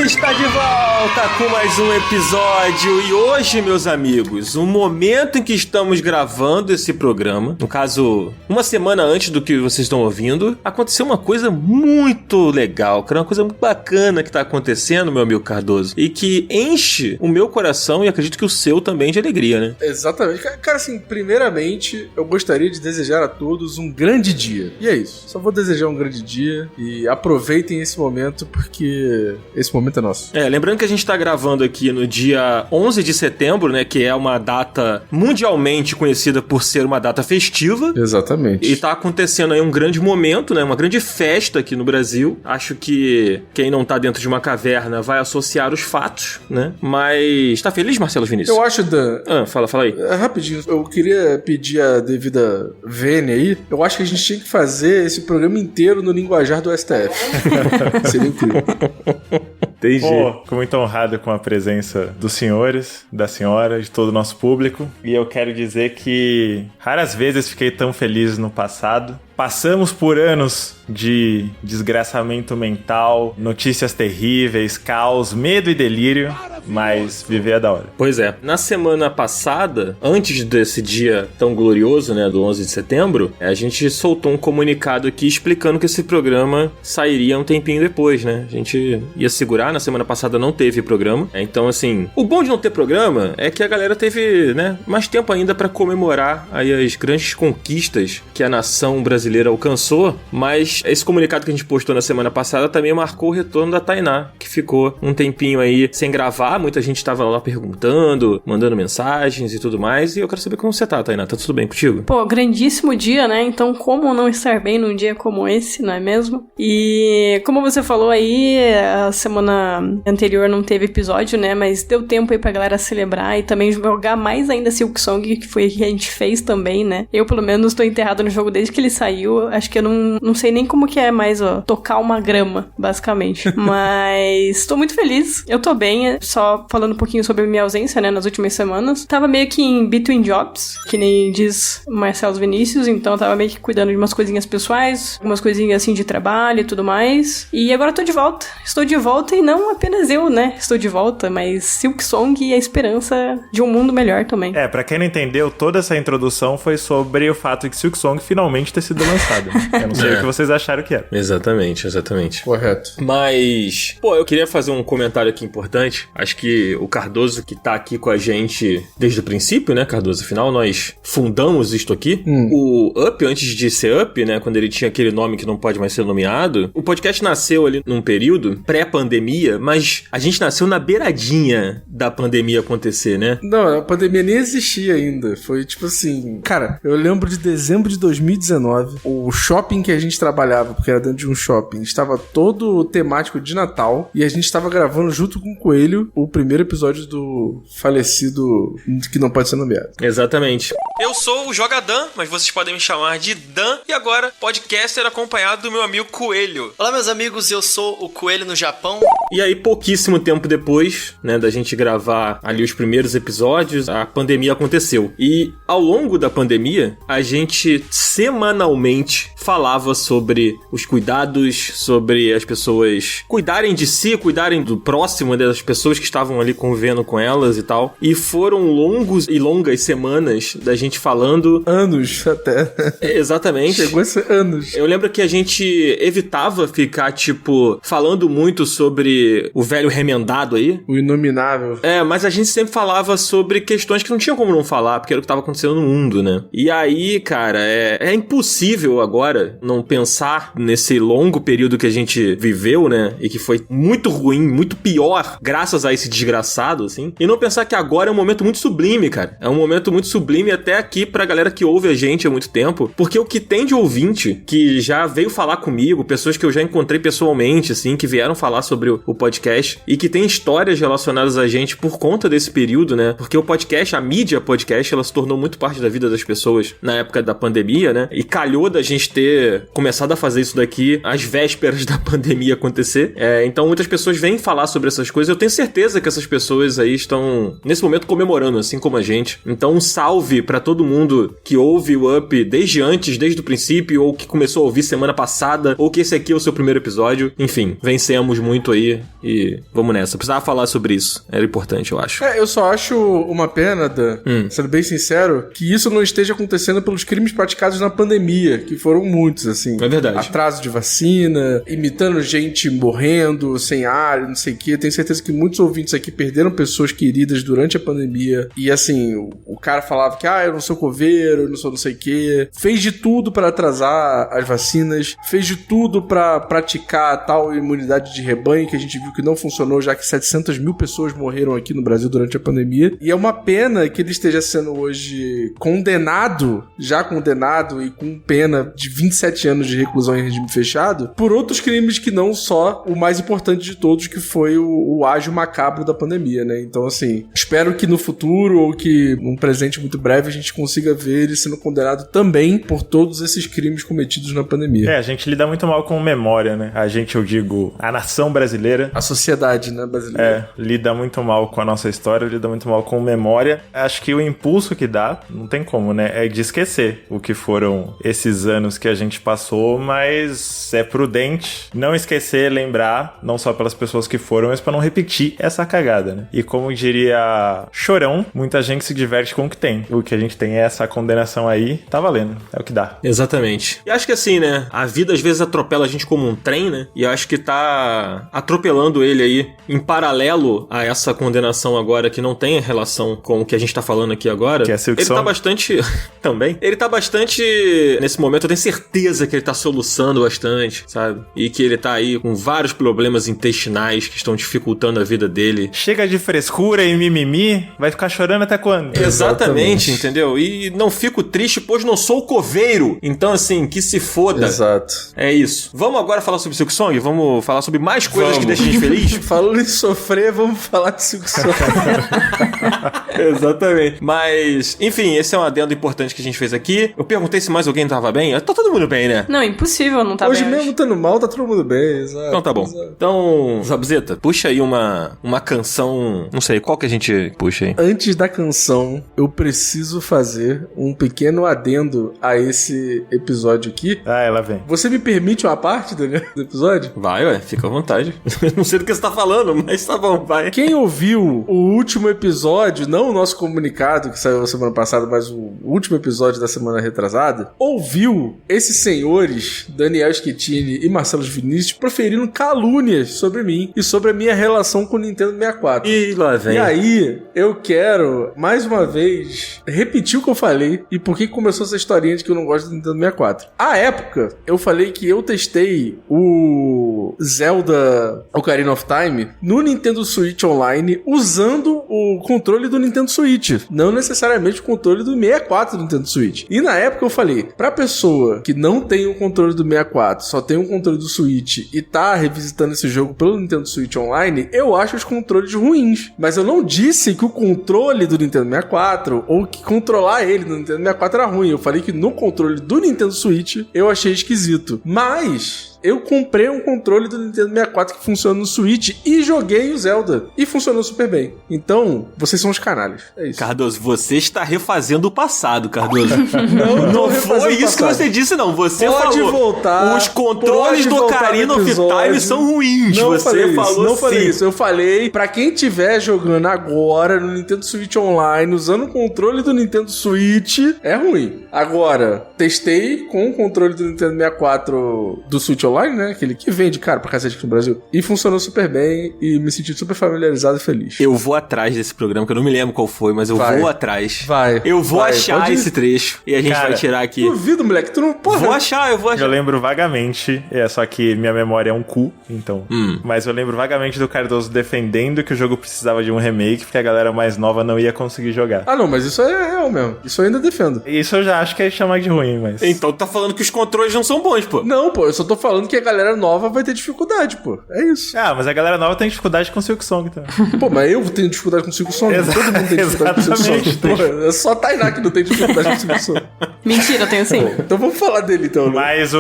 está de volta com mais um episódio e hoje, meus amigos, o momento em que estamos gravando esse programa, no caso, uma semana antes do que vocês estão ouvindo, aconteceu uma coisa muito legal, cara, uma coisa muito bacana que está acontecendo, meu amigo Cardoso, e que enche o meu coração e acredito que o seu também de alegria, né? Exatamente. Cara, assim, primeiramente, eu gostaria de desejar a todos um grande dia. E é isso. Só vou desejar um grande dia e aproveitem esse momento porque esse momento é nosso. Lembrando que a gente tá gravando aqui no dia 11 de setembro, né, que é uma data mundialmente conhecida por ser uma data festiva. Exatamente. E tá acontecendo aí um grande momento, né, uma grande festa aqui no Brasil. Acho que quem não tá dentro de uma caverna vai associar os fatos, né? Mas tá feliz, Marcelo Vinícius? Eu acho, Dan... Fala aí. Rapidinho, eu queria pedir a devida vênia aí. Eu acho que a gente tinha que fazer esse programa inteiro no linguajar do STF. Seria incrível. Entendi. Pô, fico muito honrado com a presença dos senhores, da senhora, de todo o nosso público. E eu quero dizer que raras vezes fiquei tão feliz no passado. Passamos por anos de desgraçamento mental, notícias terríveis, caos, medo e delírio, mas viver é da hora. Pois é. Na semana passada, antes desse dia tão glorioso, né, do 11 de setembro, a gente soltou um comunicado aqui explicando que esse programa sairia um tempinho depois, né? A gente ia segurar, na semana passada não teve programa. Então, assim, o bom de não ter programa é que a galera teve, né, mais tempo ainda pra comemorar aí as grandes conquistas que a nação brasileira alcançou, mas esse comunicado que a gente postou na semana passada também marcou o retorno da Tainá, que ficou um tempinho aí sem gravar, muita gente tava lá perguntando, mandando mensagens e tudo mais, e eu quero saber como você tá, Tainá, tá tudo bem contigo? Pô, grandíssimo dia, né? Então como não estar bem num dia como esse, não é mesmo? E como você falou aí, a semana anterior não teve episódio, né? Mas deu tempo aí pra galera celebrar e também jogar mais ainda Silksong, que foi o que a gente fez também, né? Eu, pelo menos, tô enterrado no jogo desde que ele saiu. Acho que eu não sei nem como que é mais, ó, tocar uma grama, basicamente. Mas tô muito feliz. Eu tô bem, só falando um pouquinho sobre minha ausência, né, nas últimas semanas. Tava meio que em between jobs, que nem diz Marcelo Vinícius, então eu tava meio que cuidando de umas coisinhas pessoais, algumas coisinhas assim de trabalho e tudo mais. E agora eu tô de volta. Estou de volta e não apenas eu, né, estou de volta, mas Silksong e a esperança de um mundo melhor também. Pra quem não entendeu, toda essa introdução foi sobre o fato de Silksong finalmente ter sido lançado. Eu não sei o que vocês acharam que era. Exatamente. Correto. Mas, eu queria fazer um comentário aqui importante. Acho que o Cardoso, que tá aqui com a gente desde o princípio, né, Cardoso? Afinal, nós fundamos isto aqui. O Up, antes de ser Up, né, quando ele tinha aquele nome que não pode mais ser nomeado, o podcast nasceu ali num período pré-pandemia, mas a gente nasceu na beiradinha da pandemia acontecer, né? Não, a pandemia nem existia ainda. Foi tipo assim... Cara, eu lembro de dezembro de 2019, o shopping que a gente trabalhava, porque era dentro de um shopping, estava todo temático de Natal, e a gente estava gravando junto com o Coelho o primeiro episódio do falecido que não pode ser nomeado. Exatamente. Eu sou o Jogadan, mas vocês podem me chamar de Dan, e agora podcaster acompanhado do meu amigo Coelho. Olá, meus amigos, eu sou o Coelho no Japão. E aí, pouquíssimo tempo depois, né, da gente gravar ali os primeiros episódios, a pandemia aconteceu. E ao longo da pandemia, a gente semanalmente falava sobre os cuidados, sobre as pessoas cuidarem de si, cuidarem do próximo, das pessoas que estavam ali convivendo com elas e tal. E foram longos e longas semanas da gente falando... Anos até. Exatamente. Chegou a ser anos. Eu lembro que a gente evitava ficar, falando muito sobre o velho remendado aí. O inominável. Mas a gente sempre falava sobre questões que não tinha como não falar, porque era o que estava acontecendo no mundo, né? E aí, cara, é impossível agora não pensar nesse longo período que a gente viveu, né? E que foi muito ruim, muito pior, graças a esse desgraçado, assim. E não pensar que agora é um momento muito sublime, cara. É um momento muito sublime até aqui pra galera que ouve a gente há muito tempo. Porque o que tem de ouvinte que já veio falar comigo, pessoas que eu já encontrei pessoalmente, assim, que vieram falar sobre o podcast e que tem histórias relacionadas a gente por conta desse período, né? Porque o podcast, a mídia podcast, ela se tornou muito parte da vida das pessoas na época da pandemia, né? E calhou da gente ter começado a fazer isso daqui às vésperas da pandemia acontecer. Então muitas pessoas vêm falar sobre essas coisas. Eu tenho certeza que essas pessoas aí estão, nesse momento, comemorando, assim como a gente. Então um salve pra todo mundo que ouve o Up desde antes, desde o princípio, ou que começou a ouvir semana passada, ou que esse aqui é o seu primeiro episódio. Enfim, vencemos muito aí aí e vamos nessa. Eu precisava falar sobre isso. Era importante, eu acho. Eu só acho uma pena, Dan, sendo bem sincero, que isso não esteja acontecendo pelos crimes praticados na pandemia, que foram muitos, assim. É verdade. Atraso de vacina, imitando gente morrendo, sem ar, não sei o quê. Tenho certeza que muitos ouvintes aqui perderam pessoas queridas durante a pandemia. E, assim, o cara falava que, eu não sou coveiro, eu não sou não sei o quê. Fez de tudo para atrasar as vacinas, fez de tudo para praticar a tal imunidade de rebanho que a gente viu que não funcionou, já que 700 mil pessoas morreram aqui no Brasil durante a pandemia. E é uma pena que ele esteja sendo hoje já condenado e com pena de 27 anos de reclusão em regime fechado, por outros crimes que não só o mais importante de todos, que foi o ágio macabro da pandemia, né? Então, assim, espero que no futuro, ou que num presente muito breve, a gente consiga ver ele sendo condenado também por todos esses crimes cometidos na pandemia. A gente lida muito mal com memória, né? Eu digo, a nação brasileira. A sociedade, né, brasileira. Lida muito mal com a nossa história, lida muito mal com memória. Acho que o impulso que dá, não tem como, né? É de esquecer o que foram esses anos que a gente passou, mas é prudente não esquecer, lembrar, não só pelas pessoas que foram, mas pra não repetir essa cagada, né? E como diria Chorão, muita gente se diverte com o que tem. O que a gente tem é essa condenação aí, tá valendo, é o que dá. Exatamente. E acho que assim, né? A vida às vezes atropela a gente como um trem, né? E eu acho que tá atropelando ele aí em paralelo a essa condenação agora que não tem relação com o que a gente tá falando aqui agora. Que é Silk Ele Song. tá bastante... também. Ele tá bastante... Nesse momento eu tenho certeza que ele tá soluçando bastante, sabe? E que ele tá aí com vários problemas intestinais que estão dificultando a vida dele. Chega de frescura e mimimi, vai ficar chorando até quando? Exatamente, entendeu? E não fico triste, pois não sou coveiro. Então, assim, que se foda. Exato. É isso. Vamos agora falar sobre Silk Song? Vamos falar sobre mais coisas que deixam a gente feliz? Falando em sofrer, vamos falar de Silk Song. Exatamente. Mas, enfim, esse é um adendo importante que a gente fez aqui. Eu perguntei se mais alguém tava bem. Tá todo mundo bem, né? Não, impossível não tá Hoje bem. mesmo estando mal, tá todo mundo bem, exato. Então tá bom. Exato. Então, Zabuzeta, puxa aí uma canção... Não sei, qual que a gente puxa aí? Antes da canção, eu preciso fazer um pequeno adendo a esse episódio aqui. Ela vem. Você me permite uma parte, Daniel, do episódio? Vai, ué, fica à vontade. Não sei do que você tá falando, mas tá bom, vai. Quem ouviu o último episódio, não o nosso comunicado que saiu semana passada, mas o último episódio da semana retrasada, ouviu esses senhores, Daniel Schettini e Marcelo Vinícius, proferindo calúnias sobre mim e sobre a minha relação com o Nintendo 64. E lá vem. E aí, eu quero, mais uma vez, repetir o que eu falei e por que começou essa historinha de que eu não gosto do Nintendo 64. À época, eu falei que eu testei o Zelda Ocarina of Time no Nintendo Switch Online usando o controle do Nintendo Switch, não necessariamente o controle do 64 do Nintendo Switch. E na época eu falei, pra pessoa que não tem o controle do 64, só tem o controle do Switch e tá revisitando esse jogo pelo Nintendo Switch Online, eu acho os controles ruins. Mas eu não disse que o controle do Nintendo 64 ou que controlar ele no Nintendo 64 era ruim. Eu falei que no controle do Nintendo Switch eu achei esquisito. Mas eu comprei um controle do Nintendo 64 que funciona no Switch e joguei o Zelda. E funcionou super bem. Então, vocês são os canalhas. É isso. Cardoso, você está refazendo o passado, Cardoso. Não foi isso que você disse, não. Você pode falou. voltar. Os controles do Ocarina of Time são ruins. Não você falei falou isso, não sim. falei isso. Eu falei pra quem estiver jogando agora no Nintendo Switch Online, usando o controle do Nintendo Switch, é ruim. Agora, testei com o controle do Nintendo 64 do Switch Online, né? Aquele que vende, cara, pra cacete aqui no Brasil. E funcionou super bem e me senti super familiarizado e feliz. Eu vou atrás desse programa, que eu não me lembro qual foi, mas eu vou atrás. Vai. Eu vou achar pode esse trecho e a gente vai tirar aqui. Duvido, moleque. Tu não... Porra. Vou achar. Eu lembro vagamente, só que minha memória é um cu, então. Mas eu lembro vagamente do Cardoso defendendo que o jogo precisava de um remake, porque a galera mais nova não ia conseguir jogar. Ah, não, mas isso é real mesmo. Isso eu ainda defendo. Isso eu já acho que é chamar de ruim, mas... Então tu tá falando que os controles não são bons, pô. Não, pô, eu só tô falando que a galera nova vai ter dificuldade, pô. É isso. Ah, mas a galera nova tem dificuldade com Silk Song também. Pô, mas eu tenho dificuldade com o Silk Song. Todo mundo tem dificuldade com o Silk Song. Pô, é só Tainá que não tem dificuldade com o Silk Song. Mentira, eu tenho sim. Então vamos falar dele, então. Né? Mas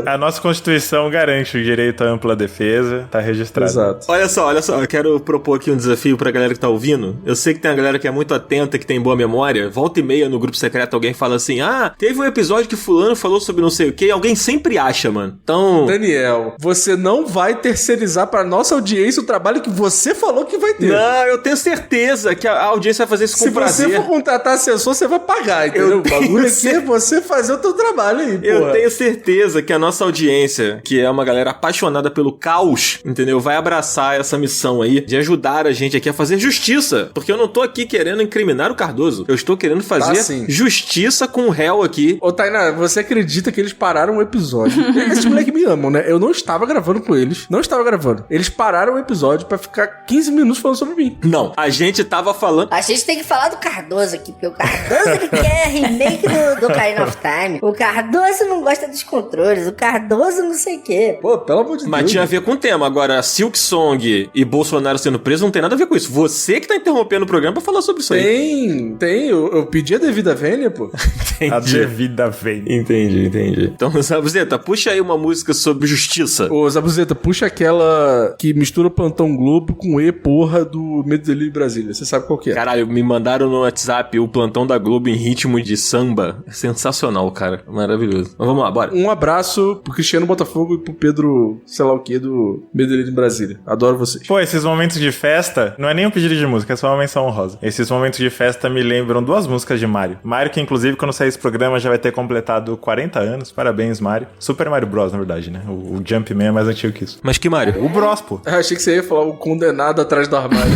a nossa Constituição garante o direito à ampla defesa, tá registrado. Exato. Olha só, eu quero propor aqui um desafio pra galera que tá ouvindo. Eu sei que tem uma galera que é muito atenta, que tem boa memória. Volta e meia no grupo secreto alguém fala assim, teve um episódio que fulano falou sobre não sei o que, alguém sempre acha, mano. Então, Então... Daniel, você não vai terceirizar pra nossa audiência o trabalho que você falou que vai ter. Não, eu tenho certeza que a audiência vai fazer isso com prazer. Se você for contratar assessor, você vai pagar, entendeu? O bagulho aqui é você fazer o teu trabalho aí, porra. Eu tenho certeza que a nossa audiência, que é uma galera apaixonada pelo caos, entendeu? Vai abraçar essa missão aí de ajudar a gente aqui a fazer justiça. Porque eu não tô aqui querendo incriminar o Cardoso. Eu estou querendo fazer justiça com o réu aqui. Ô, Tainá, você acredita que eles pararam o episódio? Esses moleques me amam, né? Eu não estava gravando com eles. Não estava gravando. Eles pararam o episódio pra ficar 15 minutos falando sobre mim. Não, a gente tava falando... A gente tem que falar do Cardoso aqui, porque o Cardoso ele quer remake do Ocarina of Time. O Cardoso não gosta dos controles. O Cardoso não sei o quê. Pô, pelo amor de Deus. Mas tinha a ver com o tema. Agora, Silk Song e Bolsonaro sendo preso não tem nada a ver com isso. Você que tá interrompendo o programa pra falar sobre isso aí. Tem. Eu pedi a devida vênia, pô. Entendi. A devida vênia. Entendi. Então, Zabuzeta, puxa aí uma música sobre justiça. Ô, Zabuzeta, puxa aquela que mistura o Plantão Globo com porra do Medo e Delírio Brasília. Você sabe qual que é. Caralho, me mandaram no WhatsApp o Plantão da Globo em ritmo de samba. Sensacional, cara. Maravilhoso. Mas vamos lá, bora. Um abraço pro Cristiano Botafogo e pro Pedro, sei lá o que, do Medo e Delírio Brasília. Adoro vocês. Pô, esses momentos de festa, não é nem um pedido de música, é só uma menção honrosa. Esses momentos de festa me lembram duas músicas de Mario. Mario que, inclusive, quando sair esse programa, já vai ter completado 40 anos. Parabéns, Mario. Super Mario Bros, na verdade, né? O Jumpman é mais antigo que isso. Mas que Mario? O Bros, pô. Eu achei que você ia falar o Condenado Atrás do Armário.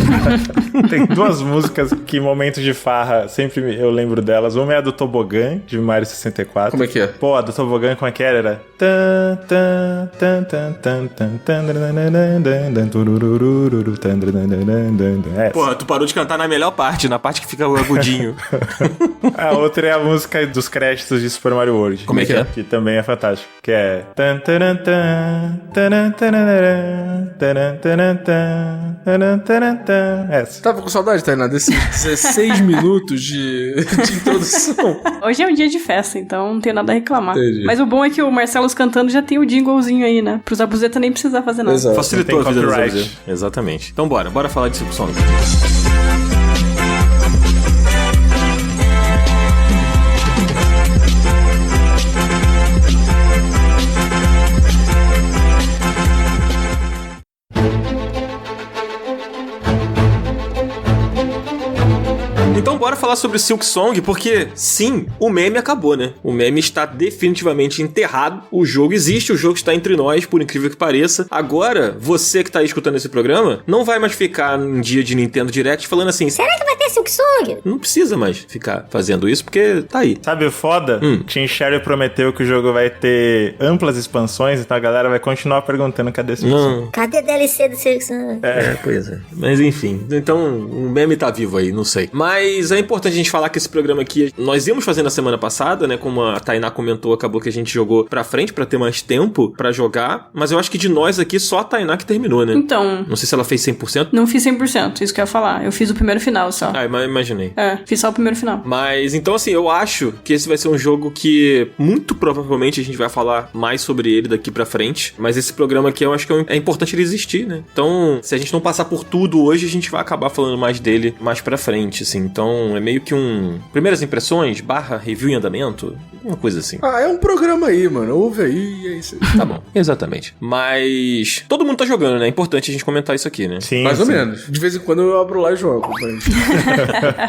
Tem duas músicas que, momentos de farra, sempre eu lembro delas. Uma é a do Tobogã, de Mario 64. Como é que é? Pô, a do Tobogã, como é que era? Porra, tu parou de cantar na melhor parte, na parte que fica o agudinho. A outra é a música dos créditos de Super Mario World. Como é que é? Que também é fantástico. Que é... Essa. Tava com saudade, Tainá, desses 16 minutos de introdução. Hoje é um dia de festa, então não tem nada a reclamar. Entendi. Mas o bom é que o Marcelos cantando já tem o jinglezinho aí, né? Pro Zabuzeta nem precisar fazer nada. Exato. Facilitou a Tem vida do copyright. Zabuzeta. Exatamente. Então bora falar de Silk Song. Então bora falar sobre Silk Song, porque sim, o meme acabou, né? O meme está definitivamente enterrado, o jogo existe, o jogo está entre nós, por incrível que pareça. Agora, você que tá aí escutando esse programa, não vai mais ficar num dia de Nintendo Direct falando assim, Será que vai ter Silk Song? não precisa mais ficar fazendo isso, porque tá aí. Sabe o foda? Team Sherry prometeu que o jogo vai ter amplas expansões, então a galera vai continuar perguntando cadê esse Não, Cadê a DLC do Silk Song? pois é. Mas enfim, então o meme tá vivo aí, não sei. Mas é importante a gente falar que esse programa aqui, nós íamos fazer na semana passada, né? Como a Tainá comentou, acabou que a gente jogou pra frente pra ter mais tempo pra jogar. Mas eu acho que de nós aqui, só a Tainá que terminou, né? Então, Não sei se ela fez 100%. não fiz 100%, isso que eu ia falar. Eu fiz o primeiro final só. Ah, imaginei. Fiz só o primeiro final. Mas, então assim, eu acho que esse vai ser um jogo que muito provavelmente a gente vai falar mais sobre ele daqui pra frente. Mas esse programa aqui eu acho que é importante ele existir, né? Então, se a gente não passar por tudo hoje, a gente vai acabar falando mais dele mais pra frente, assim. Então, é meio que primeiras impressões, /review em andamento, uma coisa assim. É um programa aí, mano. Ouve aí e é isso aí. Tá bom, exatamente. Mas todo mundo tá jogando, né? É importante a gente comentar isso aqui, né? Sim, Mais ou sim. menos. De vez em quando eu abro lá e jogo. Mas...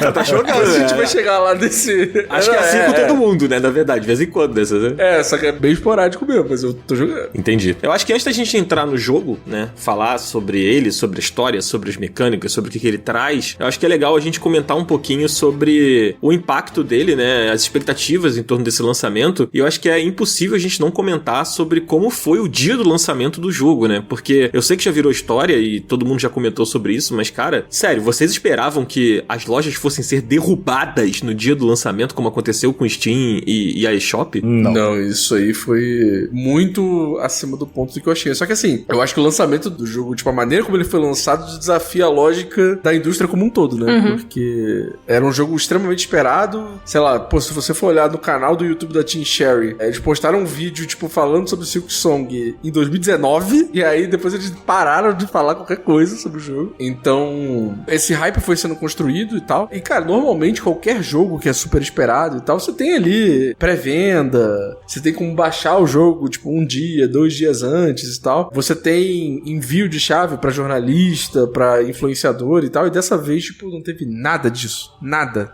Já tá jogando, a gente vai chegar lá desse... Acho que é assim com todo mundo, né? Na verdade, de vez em quando dessas, né? Só que é bem esporádico mesmo, mas eu tô jogando. Entendi. Eu acho que antes da gente entrar no jogo, né, falar sobre ele, sobre a história, sobre as mecânicas, sobre o que ele traz, eu acho que é legal a gente comentar um pouquinho sobre o impacto dele, né, as expectativas em torno desse lançamento, e eu acho que é impossível a gente não comentar sobre como foi o dia do lançamento do jogo, né, porque eu sei que já virou história e todo mundo já comentou sobre isso, mas cara, sério, vocês esperavam que as lojas fossem ser derrubadas no dia do lançamento, como aconteceu com Steam e a eShop? Não, isso aí foi muito acima do ponto do que eu achei. Só que assim, eu acho que o lançamento do jogo, tipo, a maneira como ele foi lançado desafia a lógica da indústria como um todo, né? Porque era um jogo extremamente esperado. Sei lá, pô, se você for olhar no canal do YouTube da Team Sherry, eles postaram um vídeo, tipo, falando sobre o Silk Song em 2019, e aí depois eles pararam de falar qualquer coisa sobre o jogo. Então, esse hype foi sendo construído distribuído e tal. E, cara, normalmente qualquer jogo que é super esperado e tal, você tem ali pré-venda, você tem como baixar o jogo, tipo, 1 dia, 2 dias antes e tal. Você tem envio de chave pra jornalista, pra influenciador e tal. E dessa vez, tipo, não teve nada disso. Nada.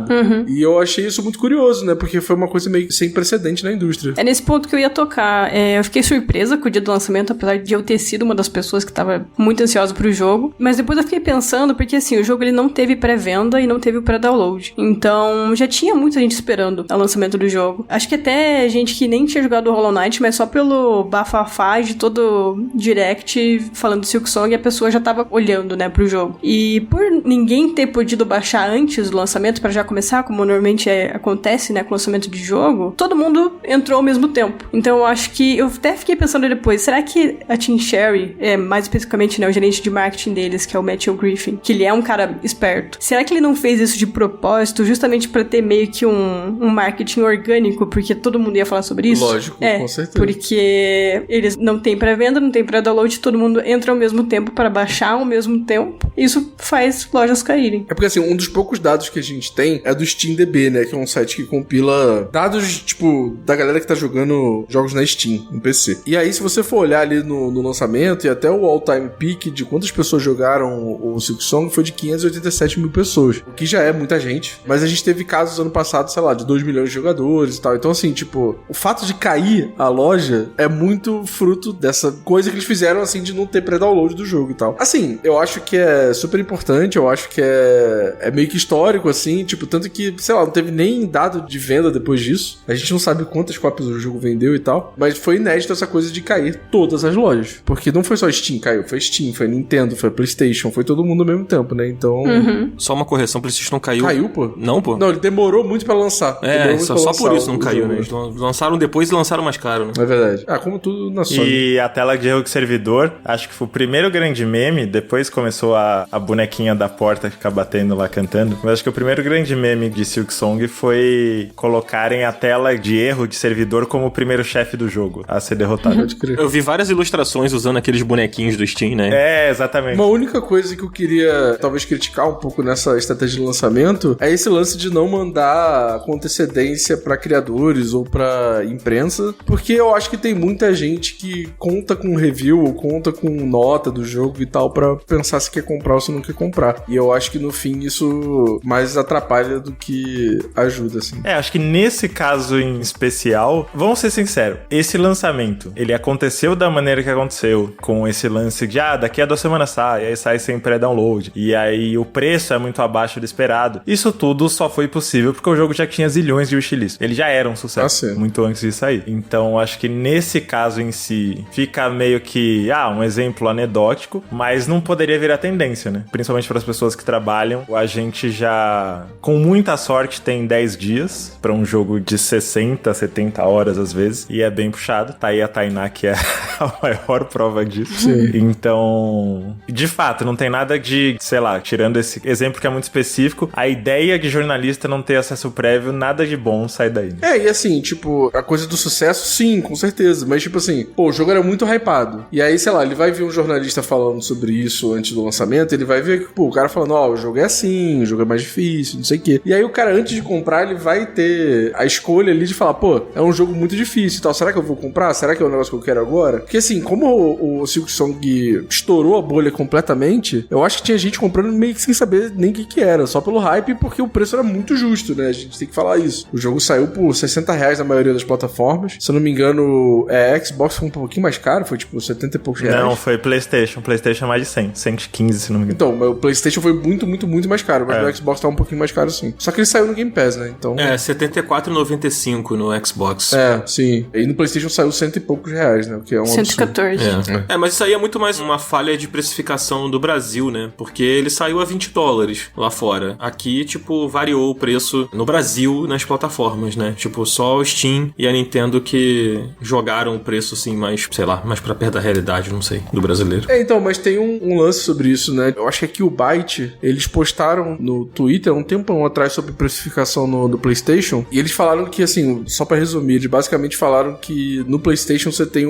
Uhum. E eu achei isso muito curioso, né? Porque foi uma coisa meio sem precedente na indústria. É nesse ponto que eu ia tocar. Eu fiquei surpresa com o dia do lançamento, apesar de eu ter sido uma das pessoas que tava muito ansiosa pro jogo. Mas depois eu fiquei pensando, porque assim, o jogo ele não teve pré-venda e não teve o pré-download. Então, já tinha muita gente esperando o lançamento do jogo. Acho que até gente que nem tinha jogado o Hollow Knight, mas só pelo bafafá de todo direct falando do Silksong, a pessoa já tava olhando, né, pro jogo. E por ninguém ter podido baixar antes do lançamento pra já começar, como normalmente acontece, né, com o lançamento de jogo, todo mundo entrou ao mesmo tempo. Então eu acho que eu até fiquei pensando depois, será que a Team Cherry, mais especificamente, né, o gerente de marketing deles, que é o Matthew Griffin, que ele é um cara esperto, será que ele não fez isso de propósito, justamente pra ter meio que um marketing orgânico, porque todo mundo ia falar sobre isso? Lógico, com certeza. Porque eles não têm pré-venda, não tem pré-download, todo mundo entra ao mesmo tempo para baixar ao mesmo tempo. Isso faz lojas caírem. É porque, assim, um dos poucos dados que a gente tem é do SteamDB, né? Que é um site que compila dados, tipo, da galera que tá jogando jogos na Steam, no PC. E aí, se você for olhar ali no lançamento, e até o all-time peak de quantas pessoas jogaram o Silksong foi de 587 mil pessoas. O que já é muita gente. Mas a gente teve casos ano passado, sei lá, de 2 milhões de jogadores e tal. Então, assim, tipo, o fato de cair a loja é muito fruto dessa coisa que eles fizeram, assim, de não ter pré-download do jogo e tal. Assim, eu acho que é super importante, eu acho que é meio que histórico, assim, tipo, tanto que, sei lá, não teve nem dado de venda depois disso. A gente não sabe quantas cópias o jogo vendeu e tal, mas foi inédito essa coisa de cair todas as lojas. Porque não foi só Steam, caiu, foi Steam, foi Nintendo, foi PlayStation, foi todo mundo ao mesmo tempo, né? Então... Só uma correção, o PlayStation não caiu. Caiu, pô? Não, pô? Não, ele demorou muito pra lançar. Só por isso não caiu, né? Eles lançaram depois e lançaram mais caro, né? É verdade. Como tudo na Sony. E a tela de erro de servidor, acho que foi o primeiro grande meme, depois começou a bonequinha da porta ficar batendo lá cantando, mas acho que o primeiro grande meme de Silksong foi colocarem a tela de erro de servidor como o primeiro chefe do jogo a ser derrotado. Pode crer. Eu vi várias ilustrações usando aqueles bonequinhos do Steam, né? É, exatamente. Uma única coisa que eu queria talvez criticar um pouco nessa estratégia de lançamento é esse lance de não mandar com antecedência pra criadores ou pra imprensa, porque eu acho que tem muita gente que conta com review ou conta com nota do jogo e tal pra pensar se quer comprar ou se não quer comprar. E eu acho que no fim isso mais atrapalha do que ajuda, assim. Acho que nesse caso em especial, vamos ser sinceros, esse lançamento, ele aconteceu da maneira que aconteceu, com esse lance de, daqui a 2 semanas sai, aí sai sem pré-download, e aí o preço é muito abaixo do esperado. Isso tudo só foi possível porque o jogo já tinha zilhões de wishlist. Ele já era um sucesso, muito antes de sair. Então, acho que nesse caso em si, fica meio que, um exemplo anedótico, mas não poderia virar tendência, né? Principalmente para as pessoas que trabalham. A gente já, com muita sorte, tem 10 dias para um jogo de 60, 70 horas às vezes, e é bem puxado. Tá aí a Tainá, que é a maior prova disso. Sim. Então, de fato, não tem nada de, sei lá, tirando esse exemplo que é muito específico, a ideia de jornalista não ter acesso prévio, nada de bom sai daí. E assim, tipo, a coisa do sucesso, sim, com certeza, mas tipo assim, o jogo era muito hypado, e aí, sei lá, ele vai ver um jornalista falando sobre isso antes do lançamento, ele vai ver que, o cara falando, o jogo é assim, o jogo é mais difícil, não sei o quê. E aí o cara, antes de comprar, ele vai ter a escolha ali de falar, é um jogo muito difícil e tal, será que eu vou comprar? Será que é o negócio que eu quero agora? Porque assim, como o Silksong estourou a bolha completamente, eu acho que tinha gente comprando meio que sem saber nem o que era, só pelo hype, porque o preço era muito justo, né? A gente tem que falar isso. O jogo saiu por R$60 na maioria das plataformas. Se eu não me engano, Xbox foi um pouquinho mais caro, foi tipo 70 e poucos reais. Não, foi PlayStation. PlayStation é mais de 100, 115, se não me engano. Então, o PlayStation foi muito, muito, muito mais caro, mas o Xbox tá um pouquinho mais caro, sim. Só que ele saiu no Game Pass, né? Então... R$74,95 no Xbox. Sim. E no PlayStation saiu 100 e poucos reais, né? O que é um 114. Mas isso aí é muito mais uma falha de precificação do Brasil, né? Porque ele saiu a $20 lá fora. Aqui, tipo, variou o preço no Brasil nas plataformas, né? Tipo, só o Steam e a Nintendo que jogaram o preço, assim, mais, sei lá, mais pra perto da realidade, não sei, do brasileiro. Então, mas tem um lance sobre isso, né? Eu acho que aqui o Byte, eles postaram no Twitter um tempão atrás sobre precificação do PlayStation, e eles falaram que, assim, só pra resumir, eles basicamente falaram que no PlayStation você tem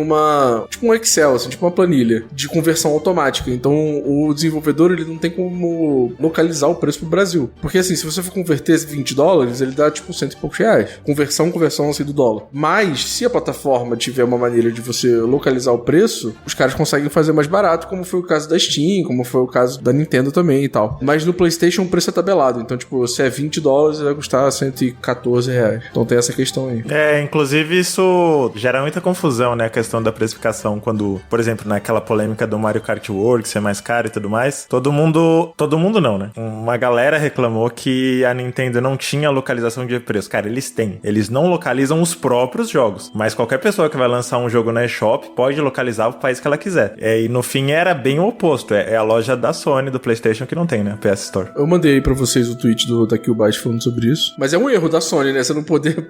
tipo um Excel, assim, tipo uma planilha de conversão automática. Então, o desenvolvedor, ele não tem como como localizar o preço pro Brasil. Porque assim, se você for converter $20, ele dá tipo R$100 e poucos. Conversão assim do dólar. Mas, se a plataforma tiver uma maneira de você localizar o preço, os caras conseguem fazer mais barato, como foi o caso da Steam, como foi o caso da Nintendo também e tal. Mas no PlayStation o preço é tabelado. Então, tipo, se é $20, vai custar R$114. Então tem essa questão aí. Inclusive isso gera muita confusão, né? A questão da precificação quando, por exemplo, naquela polêmica do Mario Kart World ser mais caro e tudo mais, todo mundo não, né? Uma galera reclamou que a Nintendo não tinha localização de preço. Cara, eles têm. Eles não localizam os próprios jogos, mas qualquer pessoa que vai lançar um jogo na eShop pode localizar o país que ela quiser. E no fim era bem o oposto. É a loja da Sony, do PlayStation, que não tem, né? PS Store. Eu mandei aí pra vocês o tweet da Killbyte falando sobre isso. Mas é um erro da Sony, né? Você não poder,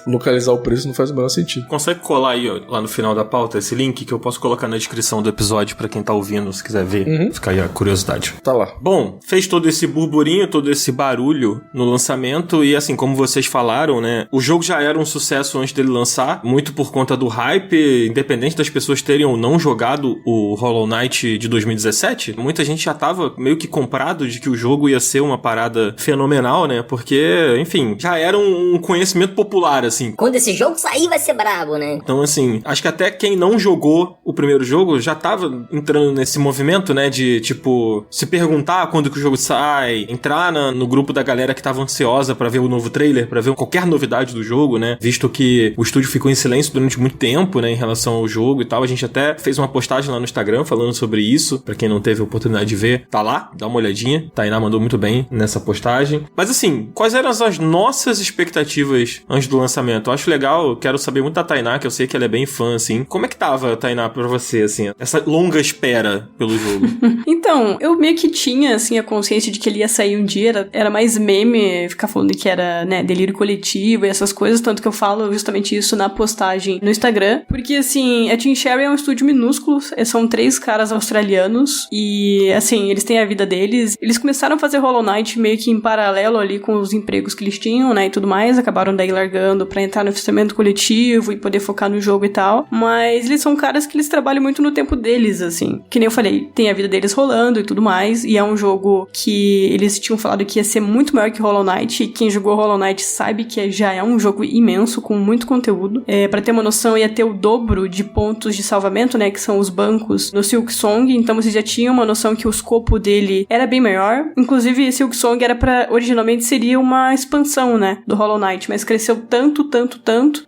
localizar o preço não faz o menor sentido. Consegue colar aí, ó, lá no final da pauta, esse link que eu posso colocar na descrição do episódio pra quem tá ouvindo, se quiser ver. Fica aí a curiosidade. Tá lá. Bom, fez todo esse burburinho, todo esse barulho no lançamento e assim, como vocês falaram, né? O jogo já era um sucesso antes dele lançar, muito por conta do hype, independente das pessoas terem ou não jogado o Hollow Knight de 2017. Muita gente já tava meio que comprado de que o jogo ia ser uma parada fenomenal, né? Porque, enfim, já era um conhecimento popular, assim. Quando esse jogo sair, vai ser brabo, né? Então, assim, acho que até quem não jogou o primeiro jogo já tava entrando nesse movimento, né? De, tipo, se perguntar quando que o jogo sai, entrar no grupo da galera que tava ansiosa pra ver o novo trailer, pra ver qualquer novidade do jogo, né? Visto que o estúdio ficou em silêncio durante muito tempo, né? Em relação ao jogo e tal. A gente até fez uma postagem lá no Instagram falando sobre isso. Pra quem não teve a oportunidade de ver, tá lá, dá uma olhadinha. Tainá mandou muito bem nessa postagem. Mas, assim, quais eram as nossas expectativas antes do lançamento? Eu acho legal, eu quero saber muito da Tainá, que eu sei que ela é bem fã, assim. Como é que tava, Tainá, pra você, assim, essa longa espera pelo jogo? Então, eu meio que tinha, assim, a consciência de que ele ia sair um dia. Era mais meme ficar falando que era, né, delírio coletivo e essas coisas, tanto que eu falo justamente isso na postagem no Instagram. Porque, assim, a Team Cherry é um estúdio minúsculo, são 3 caras australianos e, assim, eles têm a vida deles. Eles começaram a fazer Hollow Knight meio que em paralelo ali com os empregos que eles tinham, né, e tudo mais. Acabaram daí largando pra entrar no financiamento coletivo e poder focar no jogo e tal. Mas eles são caras que eles trabalham muito no tempo deles, assim. Que nem eu falei, tem a vida deles rolando e tudo mais. E é um jogo que eles tinham falado que ia ser muito maior que Hollow Knight. E quem jogou Hollow Knight sabe que já é um jogo imenso, com muito conteúdo. Pra ter uma noção, ia ter o dobro de pontos de salvamento, né, que são os bancos no Silksong. Então vocês já tinham uma noção que o escopo dele era bem maior. Inclusive, Silksong era originalmente seria uma expansão, né, do Hollow Knight. Mas cresceu tanto,